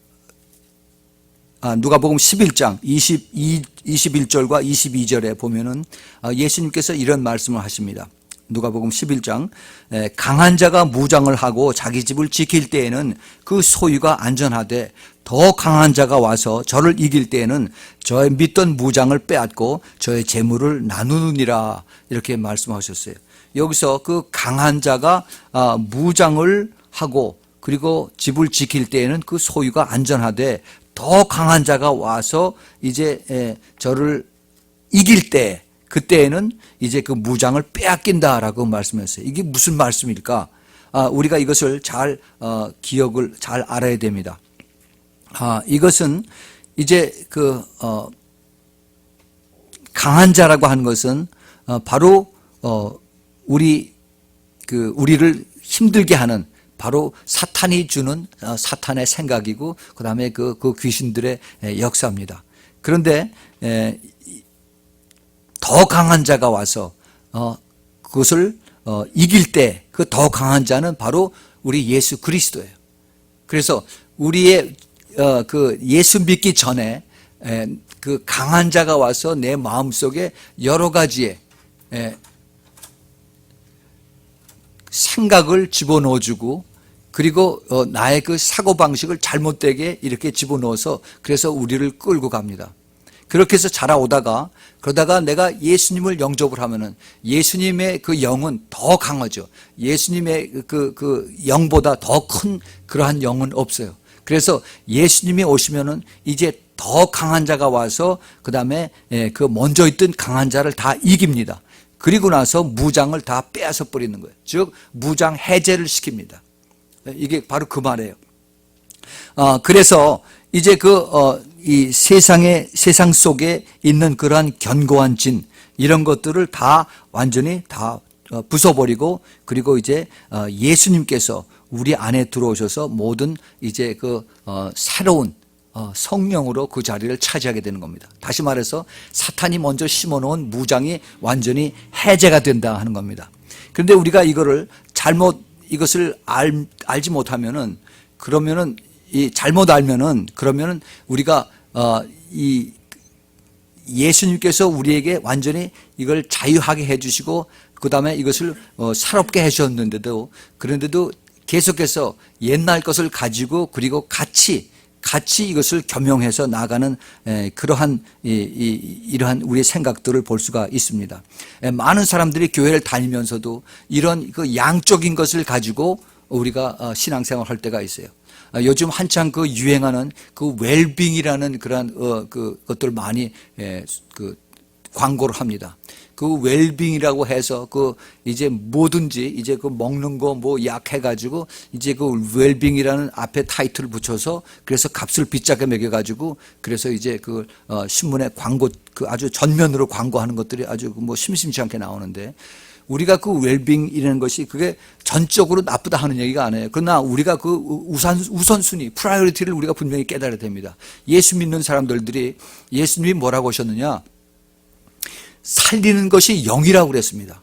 21절과 22절에 보면은 예수님께서 이런 말씀을 하십니다. 누가복음 11장, 강한 자가 무장을 하고 자기 집을 지킬 때에는 그 소유가 안전하되, 더 강한 자가 와서 저를 이길 때에는 저의 믿던 무장을 빼앗고 저의 재물을 나누느니라, 이렇게 말씀하셨어요. 여기서 그 강한 자가 무장을 하고 그리고 집을 지킬 때에는 그 소유가 안전하되, 더 강한 자가 와서 이제 저를 이길 때, 그때에는 이제 그 무장을 빼앗긴다라고 말씀했어요. 이게 무슨 말씀일까? 우리가 이것을 잘 기억을 잘 알아야 됩니다. 이것은 이제 강한 자라고 하는 것은 바로 우리를 힘들게 하는, 바로 사탄이 주는 사탄의 생각이고, 그 다음에 그 귀신들의 역사입니다. 그런데 더 강한 자가 와서 그것을 이길 때, 그 더 강한 자는 바로 우리 예수 그리스도예요. 그래서 우리의 그 예수 믿기 전에 그 강한 자가 와서 내 마음속에 여러 가지의 생각을 집어넣어주고, 그리고 나의 그 사고방식을 잘못되게 이렇게 집어넣어서, 그래서 우리를 끌고 갑니다. 그렇게 해서 자라오다가, 그러다가 내가 예수님을 영접을 하면은 예수님의 그 영은 더 강하죠. 예수님의 그 영보다 더 큰 그러한 영은 없어요. 그래서 예수님이 오시면은 이제 더 강한 자가 와서 그 다음에 그 먼저 있던 강한 자를 다 이깁니다. 그리고 나서 무장을 다 빼앗아 버리는 거예요. 즉 무장 해제를 시킵니다. 이게 바로 그 말이에요. 그래서 이제 이 세상 속에 있는 그러한 견고한 진, 이런 것들을 다 완전히 다 부숴버리고, 그리고 이제 예수님께서 우리 안에 들어오셔서 모든 이제 새로운 성령으로 그 자리를 차지하게 되는 겁니다. 다시 말해서 사탄이 먼저 심어놓은 무장이 완전히 해제가 된다 하는 겁니다. 그런데 우리가 이것을 알지 못하면은, 그러면은 잘못 알면은, 그러면은 우리가 이 예수님께서 우리에게 완전히 이걸 자유하게 해주시고, 그 다음에 이것을 새롭게 해주셨는데도, 그런데도 계속해서 옛날 것을 가지고, 그리고 같이 이것을 겸용해서 나가는 그러한 이러한 우리의 생각들을 볼 수가 있습니다. 많은 사람들이 교회를 다니면서도 이런 그 양적인 것을 가지고 우리가 신앙생활 할 때가 있어요. 요즘 한창 유행하는 웰빙이라는 그런 것들 많이 광고를 합니다. 그 웰빙이라고 해서 이제 뭐든지 이제 먹는 거 뭐 약 해가지고 이제 웰빙이라는 앞에 타이틀을 붙여서, 그래서 값을 비싸게 매겨가지고, 그래서 이제 신문에 광고 아주 전면으로 광고하는 것들이 아주 심심치 않게 나오는데, 우리가 웰빙이라는 것이 그게 전적으로 나쁘다 하는 얘기가 아니에요. 그러나 우리가 우선순위, 프라이어리티를 우리가 분명히 깨달아야 됩니다. 예수 믿는 사람들이 예수님이 뭐라고 하셨느냐? 살리는 것이 영이라고 그랬습니다.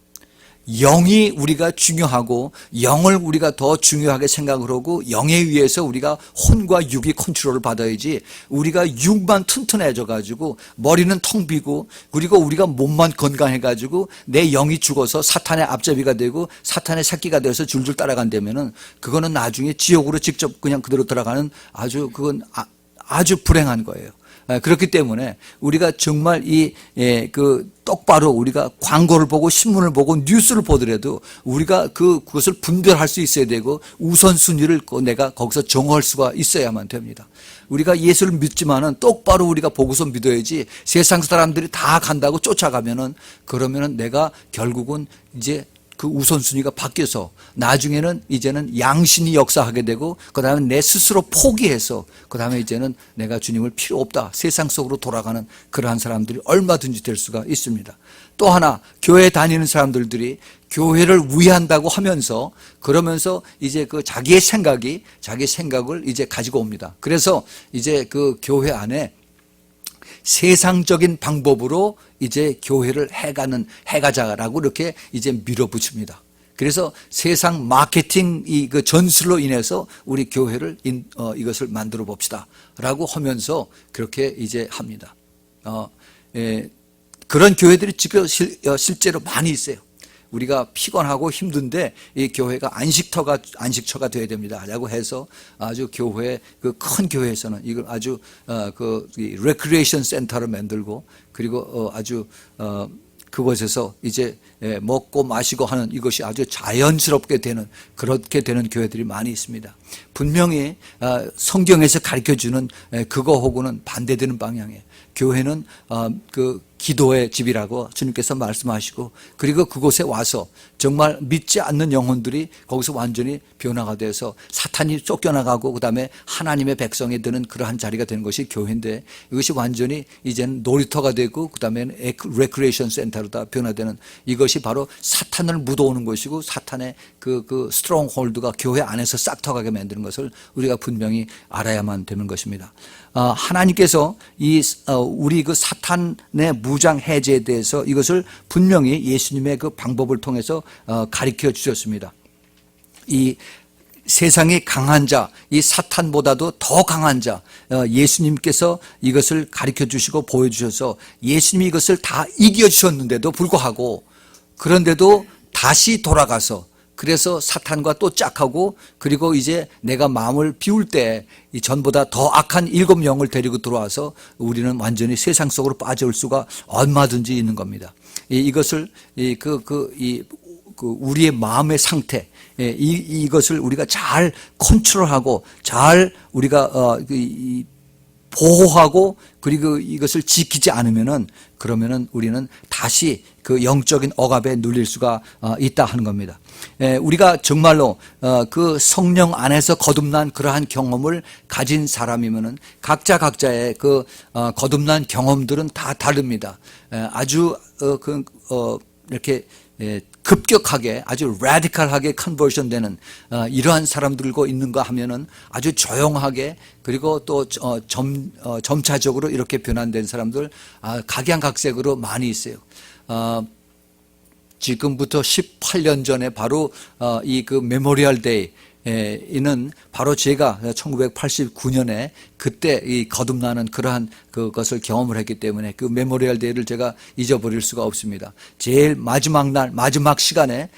영이 우리가 중요하고 영을 우리가 더 중요하게 생각을 하고 영에 의해서 우리가 혼과 육이 컨트롤을 받아야지 우리가 육만 튼튼해져 가지고 머리는 텅 비고 그리고 우리가 몸만 건강해 가지고 내 영이 죽어서 사탄의 앞잡이가 되고 사탄의 새끼가 돼서 줄줄 따라간다면은 그거는 나중에 지옥으로 직접 그냥 그대로 들어가는 그건 아주 불행한 거예요. 그렇기 때문에 우리가 정말 똑바로 우리가 광고를 보고 신문을 보고 뉴스를 보더라도 우리가 그것을 분별할 수 있어야 되고 우선순위를 내가 거기서 정할 수가 있어야만 됩니다. 우리가 예수를 믿지만은 똑바로 우리가 보고서 믿어야지 세상 사람들이 다 간다고 쫓아가면은 그러면은 내가 결국은 이제 그 우선순위가 바뀌어서 나중에는 이제는 양심이 역사하게 되고 그 다음에 내 스스로 포기해서 그 다음에 이제는 내가 주님을 필요 없다 세상 속으로 돌아가는 그러한 사람들이 얼마든지 될 수가 있습니다. 또 하나 교회 다니는 사람들이 교회를 위한다고 하면서 그러면서 이제 자기 생각을 이제 가지고 옵니다. 그래서 이제 그 교회 안에 세상적인 방법으로 이제 교회를 해가자라고 이렇게 이제 밀어붙입니다. 그래서 세상 마케팅 그 전술로 인해서 우리 교회를 이것을 만들어 봅시다라고 하면서 그렇게 이제 합니다. 그런 교회들이 지금 실제로 많이 있어요. 우리가 피곤하고 힘든데 이 교회가 안식처가 되어야 됩니다라고 해서 아주 교회 큰 교회에서는 이걸 아주 레크리에이션 센터를 만들고 그리고 아주 그곳에서 이제 먹고 마시고 하는 이것이 아주 자연스럽게 그렇게 되는 교회들이 많이 있습니다. 분명히 성경에서 가르쳐주는 그거하고는 반대되는 방향이에요. 교회는 기도의 집이라고 주님께서 말씀하시고 그리고 그곳에 와서 정말 믿지 않는 영혼들이 거기서 완전히 변화가 돼서 사탄이 쫓겨나가고 그다음에 하나님의 백성이 되는 그러한 자리가 되는 것이 교회인데 이것이 완전히 이제는 놀이터가 되고 그다음에 레크리에이션 센터로 다 변화되는 이것이 바로 사탄을 묻어오는 것이고 사탄의 그 스트롱홀드가 교회 안에서 싹 터가게 만드는 것을 우리가 분명히 알아야만 되는 것입니다. 하나님께서 우리 그 사탄의 무장 해제에 대해서 이것을 분명히 예수님의 그 방법을 통해서 가르쳐 주셨습니다. 이 세상에 강한 자, 이 사탄보다도 더 강한 자, 예수님께서 이것을 가르쳐 주시고 보여주셔서 예수님이 이것을 다 이겨주셨는데도 불구하고 그런데도 다시 돌아가서 그래서 사탄과 또 짝하고 그리고 이제 내가 마음을 비울 때 이 전보다 더 악한 7영을 데리고 들어와서 우리는 완전히 세상 속으로 빠져올 수가 얼마든지 있는 겁니다. 이것을 우리의 마음의 상태 이것을 우리가 잘 컨트롤하고 잘 우리가 보호하고 그리고 이것을 지키지 않으면은 그러면은 우리는 다시 그 영적인 억압에 눌릴 수가 있다 하는 겁니다. 우리가 정말로 그 성령 안에서 거듭난 그러한 경험을 가진 사람이면은 각자의 그 거듭난 경험들은 다 다릅니다. 아주 이렇게 급격하게 아주 라디컬하게 컨버전 되는 이러한 사람들과 있는가 하면은 아주 조용하게 그리고 또 점차적으로 이렇게 변환된 사람들 각양각색으로 많이 있어요. 지금부터 18년 전에 바로 이 그 메모리얼 데이 이는 바로 제가 1989년에 그때 이 거듭나는 그러한 그것을 경험을 했기 때문에 그 메모리얼 데이를 제가 잊어버릴 수가 없습니다. 제일 마지막 날, 마지막 시간에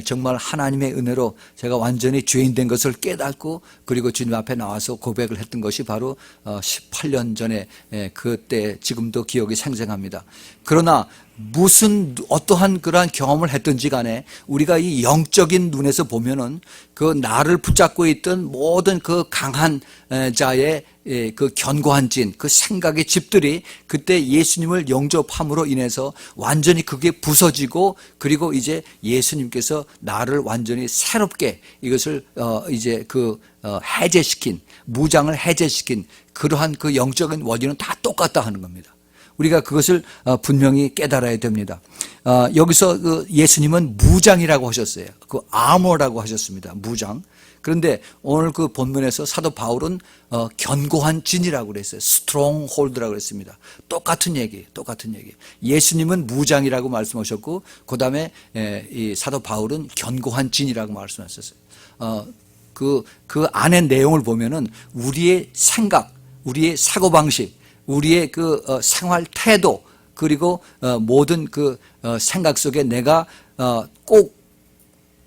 정말 하나님의 은혜로 제가 완전히 죄인 된 것을 깨닫고 그리고 주님 앞에 나와서 고백을 했던 것이 바로 18년 전에 그때 지금도 기억이 생생합니다. 그러나 어떠한 그러한 경험을 했든지 간에 우리가 이 영적인 눈에서 보면은 그 나를 붙잡고 있던 모든 그 강한 자의 그 견고한 진, 그 생각의 집들이 그때 예수님을 영접함으로 인해서 완전히 그게 부서지고 그리고 이제 예수님께서 나를 완전히 새롭게 이것을 이제 해제시킨, 무장을 해제시킨 그러한 그 영적인 원인은 다 똑같다 하는 겁니다. 우리가 그것을 분명히 깨달아야 됩니다. 여기서 예수님은 무장이라고 하셨어요. 그 아머라고 하셨습니다. 무장. 그런데 오늘 그 본문에서 사도 바울은 견고한 진이라고 그랬어요. stronghold라고 그랬습니다. 똑같은 얘기. 예수님은 무장이라고 말씀하셨고, 그 다음에 이 사도 바울은 견고한 진이라고 말씀하셨어요. 그 안의 내용을 보면은 우리의 생각, 우리의 사고방식, 우리의 그 생활 태도, 그리고 모든 그 생각 속에 내가 꼭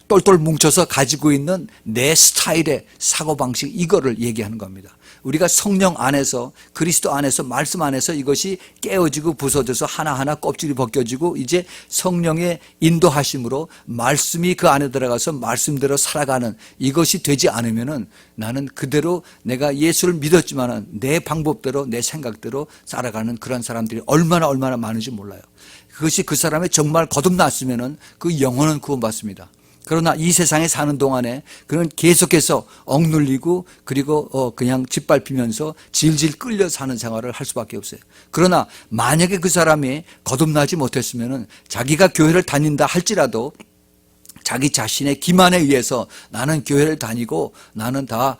똘똘 뭉쳐서 가지고 있는 내 스타일의 사고방식, 이거를 얘기하는 겁니다. 우리가 성령 안에서, 그리스도 안에서, 말씀 안에서 이것이 깨어지고 부서져서 하나하나 껍질이 벗겨지고 이제 성령의 인도하심으로 말씀이 그 안에 들어가서 말씀대로 살아가는, 이것이 되지 않으면은 나는 그대로 내가 예수를 믿었지만은 내 방법대로, 내 생각대로 살아가는 그런 사람들이 얼마나 많은지 몰라요. 그것이 그 사람의 정말 거듭났으면은 그 영혼은 구원받습니다. 그러나 이 세상에 사는 동안에 그는 계속해서 억눌리고, 그리고 그냥 짓밟히면서 질질 끌려 사는 생활을 할 수밖에 없어요. 그러나 만약에 그 사람이 거듭나지 못했으면은 자기가 교회를 다닌다 할지라도 자기 자신의 기만에 의해서 나는 교회를 다니고 나는 다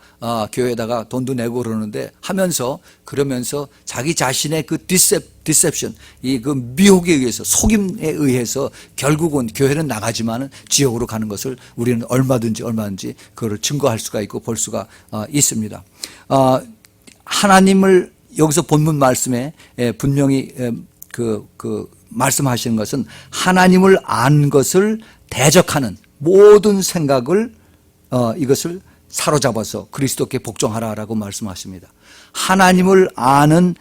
교회에다가 돈도 내고 그러는데 하면서, 그러면서 자기 자신의 그 디셉션, 이 그 미혹에 의해서, 속임에 의해서 결국은 교회는 나가지만은 지옥으로 가는 것을 우리는 얼마든지 그거를 증거할 수가 있고 볼 수가 있습니다. 하나님을 여기서 본문 말씀에 분명히 말씀하시는 것은 하나님을 아는 것을 대적하는 모든 생각을 이것을 사로잡아서 그리스도께 복종하라라고 말씀하십니다. 하나님을 아는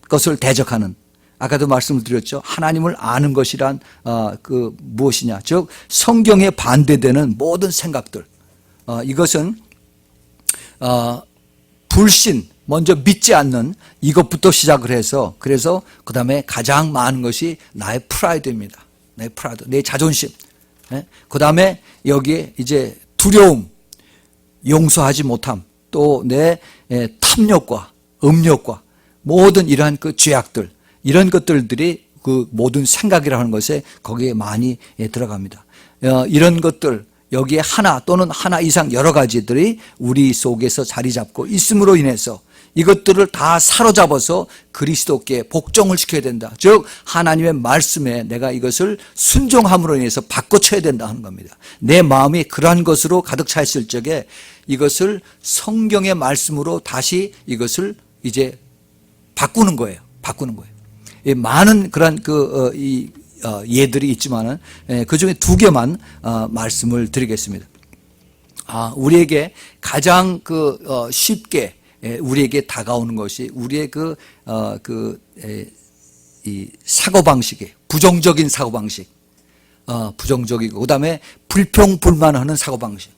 것을 대적하는, 아까도 말씀을 드렸죠. 하나님을 아는 것이란 그 무엇이냐, 즉 성경에 반대되는 모든 생각들, 이것은 불신, 먼저 믿지 않는 이것부터 시작을 해서, 그래서 그 다음에 가장 많은 것이 나의 프라이드입니다. 내 프라이드, 내 자존심. 그 다음에 여기에 이제 두려움, 용서하지 못함, 또 내 탐욕과 음욕과 모든 이러한 그 죄악들, 이런 것들이 그 모든 생각이라는 하는 것에 거기에 많이 들어갑니다. 이런 것들, 여기에 하나 또는 하나 이상 여러 가지들이 우리 속에서 자리 잡고 있음으로 인해서 이것들을 다 사로잡아서 그리스도께 복종을 시켜야 된다. 즉 하나님의 말씀에 내가 이것을 순종함으로 인해서 바꿔쳐야 된다 하는 겁니다. 내 마음이 그러한 것으로 가득 차 있을 적에 이것을 성경의 말씀으로 다시 이것을 이제 바꾸는 거예요. 많은 그런 예들이 있지만은 그 중에 두 개만 말씀을 드리겠습니다. 우리에게 가장 쉽게 우리에게 다가오는 것이 우리의 이 사고방식이에요. 부정적인 사고방식. 부정적이고, 그 다음에 불평불만하는 사고방식.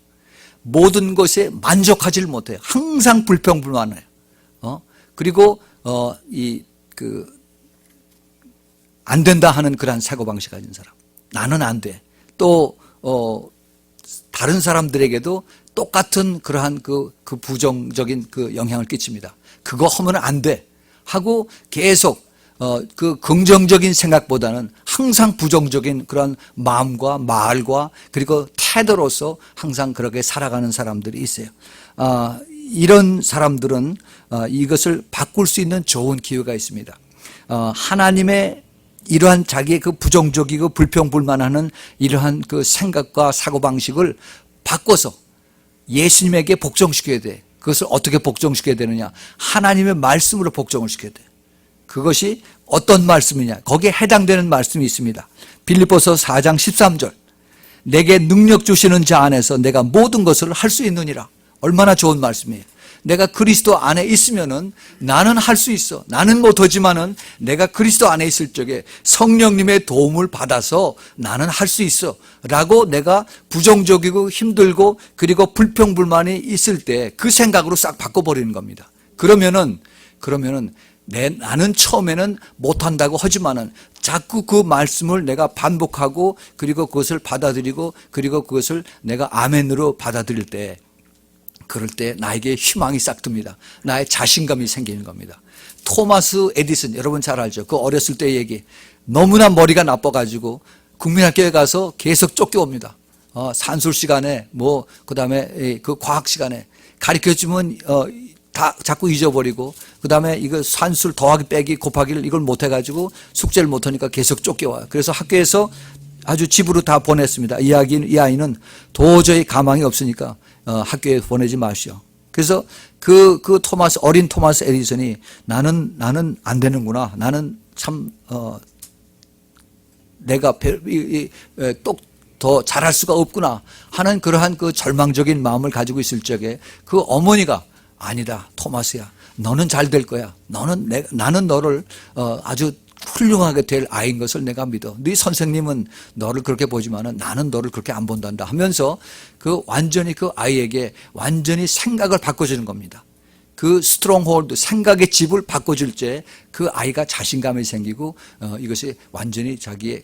모든 것에 만족하지를 못해요. 항상 불평불만해요. 그리고, 안 된다 하는 그러한 사고방식 가진 사람. 나는 안 돼. 또, 다른 사람들에게도 똑같은 그러한 그 부정적인 그 영향을 끼칩니다. 그거 하면 안 돼 하고 계속 그 긍정적인 생각보다는 항상 부정적인 그런 마음과 말과 그리고 태도로서 항상 그렇게 살아가는 사람들이 있어요. 이런 사람들은 이것을 바꿀 수 있는 좋은 기회가 있습니다. 하나님의 이러한 자기의 그 부정적이고 불평불만하는 이러한 그 생각과 사고방식을 바꿔서 예수님에게 복종시켜야 돼. 그것을 어떻게 복종시켜야 되느냐? 하나님의 말씀으로 복종을 시켜야 돼. 그것이 어떤 말씀이냐? 거기에 해당되는 말씀이 있습니다. 빌립보서 4장 13절. 내게 능력 주시는 자 안에서 내가 모든 것을 할 수 있느니라. 얼마나 좋은 말씀이에요. 내가 그리스도 안에 있으면은 나는 할 수 있어. 나는 못하지만은 내가 그리스도 안에 있을 적에 성령님의 도움을 받아서 나는 할 수 있어. 라고 내가 부정적이고 힘들고 그리고 불평불만이 있을 때 그 생각으로 싹 바꿔버리는 겁니다. 그러면은 나는 처음에는 못한다고 하지만은 자꾸 그 말씀을 내가 반복하고 그리고 그것을 받아들이고 그리고 그것을 내가 아멘으로 받아들일 때, 그럴 때 나에게 희망이 싹 듭니다. 나의 자신감이 생기는 겁니다. 토마스 에디슨, 여러분 잘 알죠? 그 어렸을 때 얘기. 너무나 머리가 나빠가지고 국민학교에 가서 계속 쫓겨옵니다. 산술 시간에 그다음에 그 과학 시간에 가르쳐주면 다 자꾸 잊어버리고, 그다음에 이거 산술 더하기 빼기 곱하기를 이걸 못해가지고 숙제를 못하니까 계속 쫓겨와요. 그래서 학교에서 아주 집으로 다 보냈습니다. 이 아이는 도저히 가망이 없으니까 학교에 보내지 마시오. 그래서 어린 토마스 에디슨이 나는 안 되는구나. 나는 참 내가 더 잘할 수가 없구나 하는 그러한 그 절망적인 마음을 가지고 있을 적에 그 어머니가 아니다, 토마스야, 너는 잘 될 거야. 나는 너를 아주 훌륭하게 될 아이인 것을 내가 믿어. 네 선생님은 너를 그렇게 보지만은 나는 너를 그렇게 안 본단다 하면서 완전히 그 아이에게 완전히 생각을 바꿔주는 겁니다. 그 스트롱홀드, 생각의 집을 바꿔줄 때 그 아이가 자신감이 생기고 이것이 완전히 자기의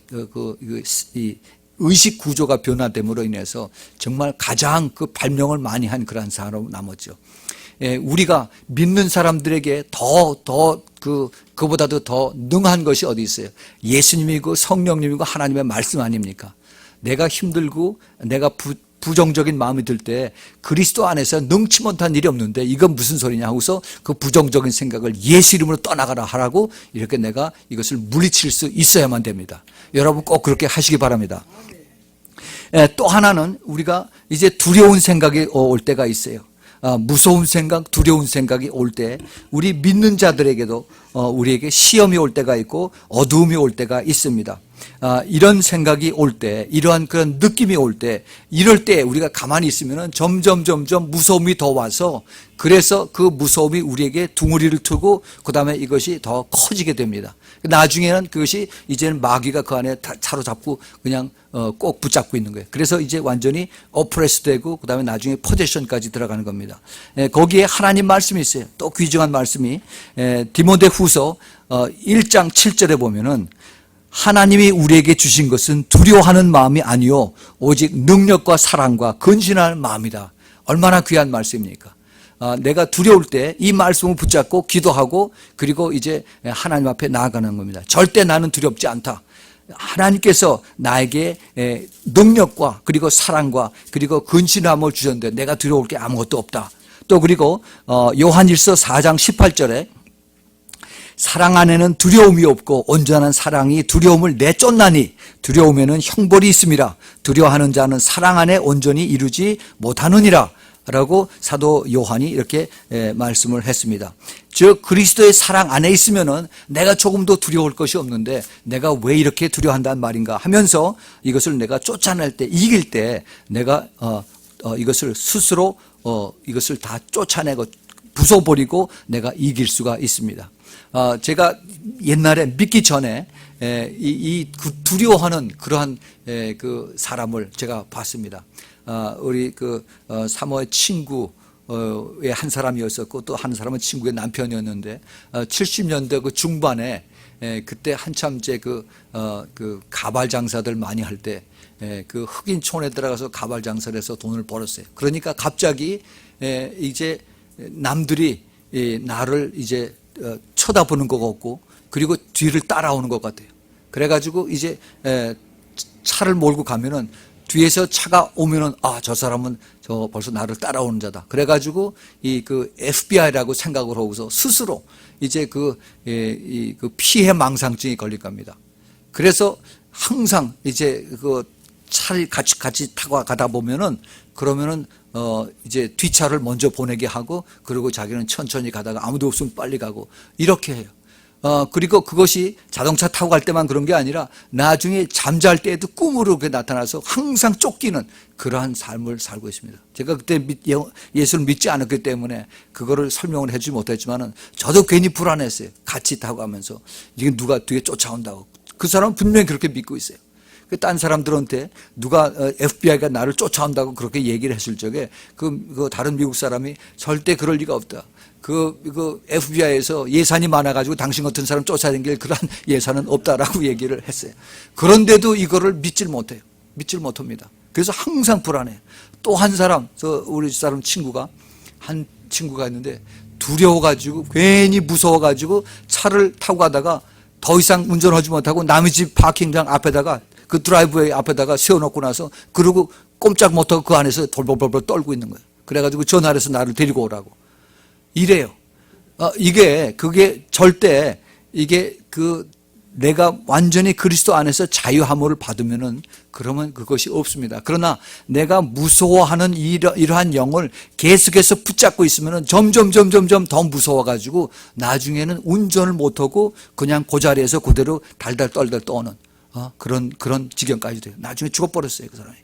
이 의식 구조가 변화됨으로 인해서 정말 가장 그 발명을 많이 한 그러한 사람으로 남았죠. 우리가 믿는 사람들에게 그보다도 더 능한 것이 어디 있어요? 예수님이고 성령님이고 하나님의 말씀 아닙니까? 내가 힘들고 내가 부정적인 마음이 들 때 그리스도 안에서 능치 못한 일이 없는데 이건 무슨 소리냐 하고서 그 부정적인 생각을 예수 이름으로 떠나가라 하라고 이렇게 내가 이것을 물리칠 수 있어야만 됩니다. 여러분 꼭 그렇게 하시기 바랍니다. 또 하나는 우리가 이제 두려운 생각이 올 때가 있어요. 무서운 생각, 두려운 생각이 올 때 우리 믿는 자들에게도 우리에게 시험이 올 때가 있고 어두움이 올 때가 있습니다. 이런 생각이 올 때, 이러한 그런 느낌이 올 때, 이럴 때 우리가 가만히 있으면 점점 무서움이 더 와서, 그래서 그 무서움이 우리에게 둥우리를 트고 그 다음에 이것이 더 커지게 됩니다. 나중에는 그것이 이제는 마귀가 그 안에 사로잡고 그냥 꼭 붙잡고 있는 거예요. 그래서 이제 완전히 어프레스 되고 그 다음에 나중에 포제션까지 들어가는 겁니다. 거기에 하나님 말씀이 있어요. 또 귀중한 말씀이 디모데후서 1장 7절에 보면은 하나님이 우리에게 주신 것은 두려워하는 마음이 아니요 오직 능력과 사랑과 근신할 마음이다. 얼마나 귀한 말씀입니까? 내가 두려울 때 이 말씀을 붙잡고 기도하고 그리고 이제 하나님 앞에 나아가는 겁니다. 절대 나는 두렵지 않다. 하나님께서 나에게 능력과 그리고 사랑과 그리고 근신함을 주셨는데 내가 두려울 게 아무것도 없다. 또 그리고 요한일서 4장 18절에 사랑 안에는 두려움이 없고 온전한 사랑이 두려움을 내쫓나니 두려움에는 형벌이 있음이라. 두려워하는 자는 사랑 안에 온전히 이루지 못하느니라 라고 사도 요한이 이렇게 말씀을 했습니다. 즉 그리스도의 사랑 안에 있으면은 내가 조금도 두려울 것이 없는데 내가 왜 이렇게 두려워한다는 말인가 하면서 이것을 내가 쫓아낼 때, 이길 때 내가 이것을 스스로 이것을 다 쫓아내고 부숴버리고 내가 이길 수가 있습니다. 제가 옛날에 믿기 전에 이 두려워하는 그러한 그 사람을 제가 봤습니다. 우리 사모의 친구의 한 사람이었었고 또 한 사람은 친구의 남편이었는데 70년대 그 중반에 그때 한참 이제 그 가발 장사들 많이 할 때 그 흑인촌에 들어가서 가발 장사를 해서 돈을 벌었어요. 그러니까 갑자기 이제 남들이 나를 이제 쳐다보는 것 같고 그리고 뒤를 따라오는 것 같아요. 그래가지고 이제 차를 몰고 가면은 뒤에서 차가 오면은 저 사람은 벌써 나를 따라오는 자다. 그래가지고 그 FBI라고 생각을 하고서 스스로 이제 그 피해 망상증이 걸릴 겁니다. 그래서 항상 이제 그 차를 같이 타고 가다 보면은 그러면은 이제 뒷차를 먼저 보내게 하고 그리고 자기는 천천히 가다가 아무도 없으면 빨리 가고 이렇게 해요. 그리고 그것이 자동차 타고 갈 때만 그런 게 아니라 나중에 잠잘 때에도 꿈으로 그렇게 나타나서 항상 쫓기는 그러한 삶을 살고 있습니다. 제가 그때 예수를 믿지 않았기 때문에 그거를 설명을 해주지 못했지만은 저도 괜히 불안했어요. 같이 타고 가면서 이게 누가 뒤에 쫓아온다고. 그 사람은 분명히 그렇게 믿고 있어요. 딴 사람들한테 누가 FBI가 나를 쫓아온다고 그렇게 얘기를 했을 적에 그 다른 미국 사람이 절대 그럴 리가 없다. 그 FBI에서 예산이 많아가지고 당신 같은 사람 쫓아다닐 그런 예산은 없다라고 얘기를 했어요. 그런데도 이거를 믿질 못해요. 믿질 못합니다. 그래서 항상 불안해요. 또 한 사람, 우리 사람 한 친구가 있는데 두려워가지고 괜히 무서워가지고 차를 타고 가다가 더 이상 운전하지 못하고 남의 집 파킹장 앞에다가 그 드라이브웨이 앞에다가 세워놓고 나서 그러고 꼼짝 못하고 그 안에서 돌볼볼볼 떨고 있는 거예요. 그래가지고 전화를 해서 나를 데리고 오라고 이래요. 그게 절대 내가 완전히 그리스도 안에서 자유함을 받으면은 그러면 그것이 없습니다. 그러나 내가 무서워하는 이러한 영을 계속해서 붙잡고 있으면은 점점 더 무서워가지고 나중에는 운전을 못하고 그냥 그 자리에서 그대로 달달 떨달 떠는 그런 지경까지 돼요. 나중에 죽어버렸어요, 그 사람이.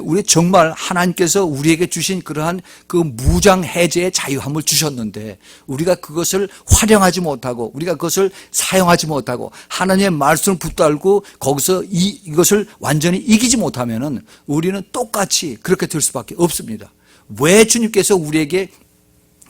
우리 정말 하나님께서 우리에게 주신 그러한 그 무장 해제의 자유함을 주셨는데 우리가 그것을 활용하지 못하고 우리가 그것을 사용하지 못하고 하나님의 말씀을 붙들고 거기서 이것을 완전히 이기지 못하면은 우리는 똑같이 그렇게 될 수밖에 없습니다. 왜 주님께서 우리에게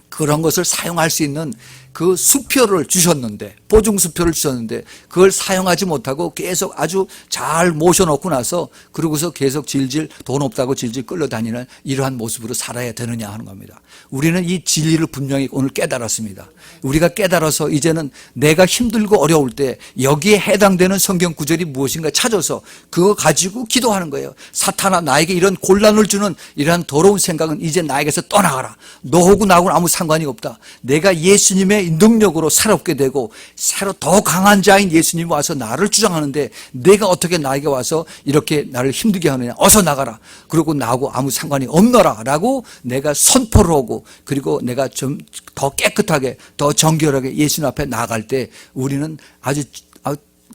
그런 것을 사용할 수 있는 그 수표를 주셨는데, 보증 수표를 주셨는데 그걸 사용하지 못하고 계속 아주 잘 모셔놓고 나서 그러고서 계속 질질 돈 없다고 질질 끌려다니는 이러한 모습으로 살아야 되느냐 하는 겁니다. 우리는 이 진리를 분명히 오늘 깨달았습니다. 우리가 깨달아서 이제는 내가 힘들고 어려울 때 여기에 해당되는 성경 구절이 무엇인가 찾아서 그거 가지고 기도하는 거예요. 사탄아, 나에게 이런 곤란을 주는 이러한 더러운 생각은 이제 나에게서 떠나가라. 너하고 나하고는 아무 상관이 없다. 내가 예수님의 능력으로 새롭게 되고 새로 더 강한 자인 예수님이 와서 나를 주장하는데 내가 어떻게 나에게 와서 이렇게 나를 힘들게 하느냐. 어서 나가라. 그리고 나하고 아무 상관이 없노라 라고 내가 선포를 하고 그리고 내가 좀 더 깨끗하게 더 정결하게 예수님 앞에 나아갈 때 우리는 아주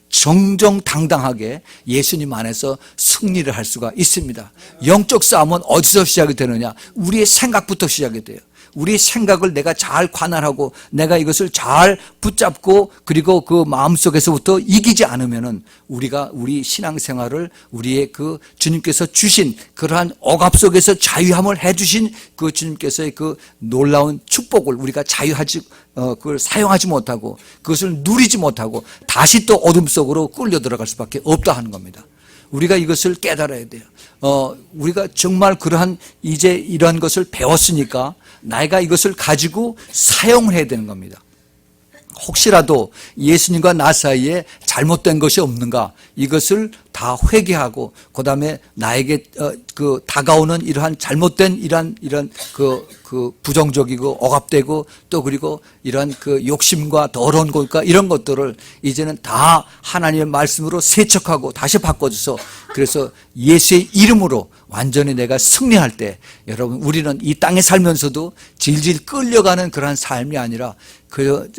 정정당당하게 예수님 안에서 승리를 할 수가 있습니다. 영적 싸움은 어디서 시작이 되느냐? 우리의 생각부터 시작이 돼요. 우리 생각을 내가 잘 관할하고 내가 이것을 잘 붙잡고 그리고 그 마음속에서부터 이기지 않으면은 우리 신앙생활을 우리의 그 주님께서 주신 그러한 억압 속에서 자유함을 해주신 그 주님께서의 그 놀라운 축복을 우리가 그걸 사용하지 못하고 그것을 누리지 못하고 다시 또 어둠 속으로 끌려 들어갈 수밖에 없다 하는 겁니다. 우리가 이것을 깨달아야 돼요. 우리가 정말 그러한 이제 이러한 것을 배웠으니까 내가 이것을 가지고 사용을 해야 되는 겁니다. 혹시라도 예수님과 나 사이에 잘못된 것이 없는가 이것을 다 회개하고 그 다음에 나에게 그 다가오는 이러한 잘못된 이런 그 부정적이고 억압되고 또 그리고 이러한 그 욕심과 더러운 것과 이런 것들을 이제는 다 하나님의 말씀으로 세척하고 다시 바꿔줘서 그래서 예수의 이름으로 완전히 내가 승리할 때 여러분 우리는 이 땅에 살면서도 질질 끌려가는 그러한 삶이 아니라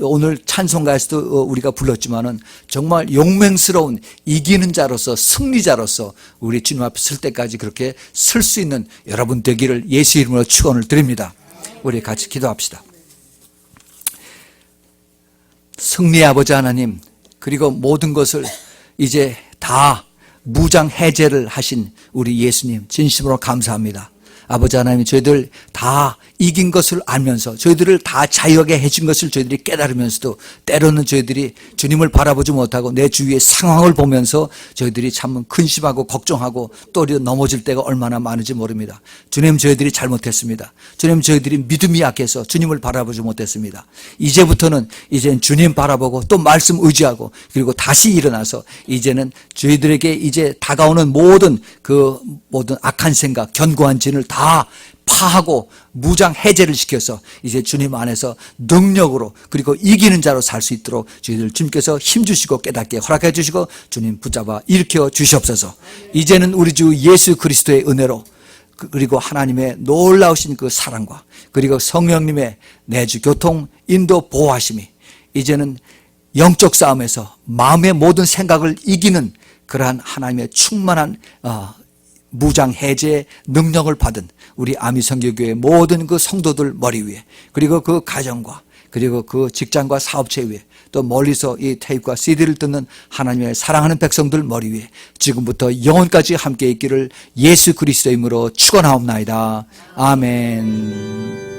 오늘 찬송가에서도 우리가 불렀지만은 정말 용맹스러운 이기는 자로서 승리자로서 우리 주님 앞에 설 때까지 그렇게 설 수 있는 여러분 되기를 예수 이름으로 축원을 드립니다. 우리 같이 기도합시다. 승리의 아버지 하나님 그리고 모든 것을 이제 다 무장 해제를 하신 우리 예수님 진심으로 감사합니다. 아버지 하나님 저희들 다 이긴 것을 알면서 저희들을 다 자유하게 해준 것을 저희들이 깨달으면서도 때로는 저희들이 주님을 바라보지 못하고 내 주위의 상황을 보면서 저희들이 참 근심하고 걱정하고 또 넘어질 때가 얼마나 많은지 모릅니다. 주님 저희들이 잘못했습니다. 주님 저희들이 믿음이 약해서 주님을 바라보지 못했습니다. 이제부터는 주님 바라보고 또 말씀 의지하고 그리고 다시 일어나서 이제는 저희들에게 이제 다가오는 모든 악한 생각 견고한 진을 다 파하고 무장 해제를 시켜서 이제 주님 안에서 능력으로 그리고 이기는 자로 살 수 있도록 저희들 주님께서 힘주시고 깨닫게 허락해 주시고 주님 붙잡아 일으켜 주시옵소서. 이제는 우리 주 예수 그리스도의 은혜로 그리고 하나님의 놀라우신 그 사랑과 그리고 성령님의 내주 교통 인도 보호하심이 이제는 영적 싸움에서 마음의 모든 생각을 이기는 그러한 하나님의 충만한 무장 해제의 능력을 받은 우리 아미성교교회 모든 그 성도들 머리 위에 그리고 그 가정과 그리고 그 직장과 사업체 위에 또 멀리서 이 테이프와 CD를 듣는 하나님의 사랑하는 백성들 머리 위에 지금부터 영원까지 함께 있기를 예수 그리스도의 이름으로 축원하옵나이다. 아멘.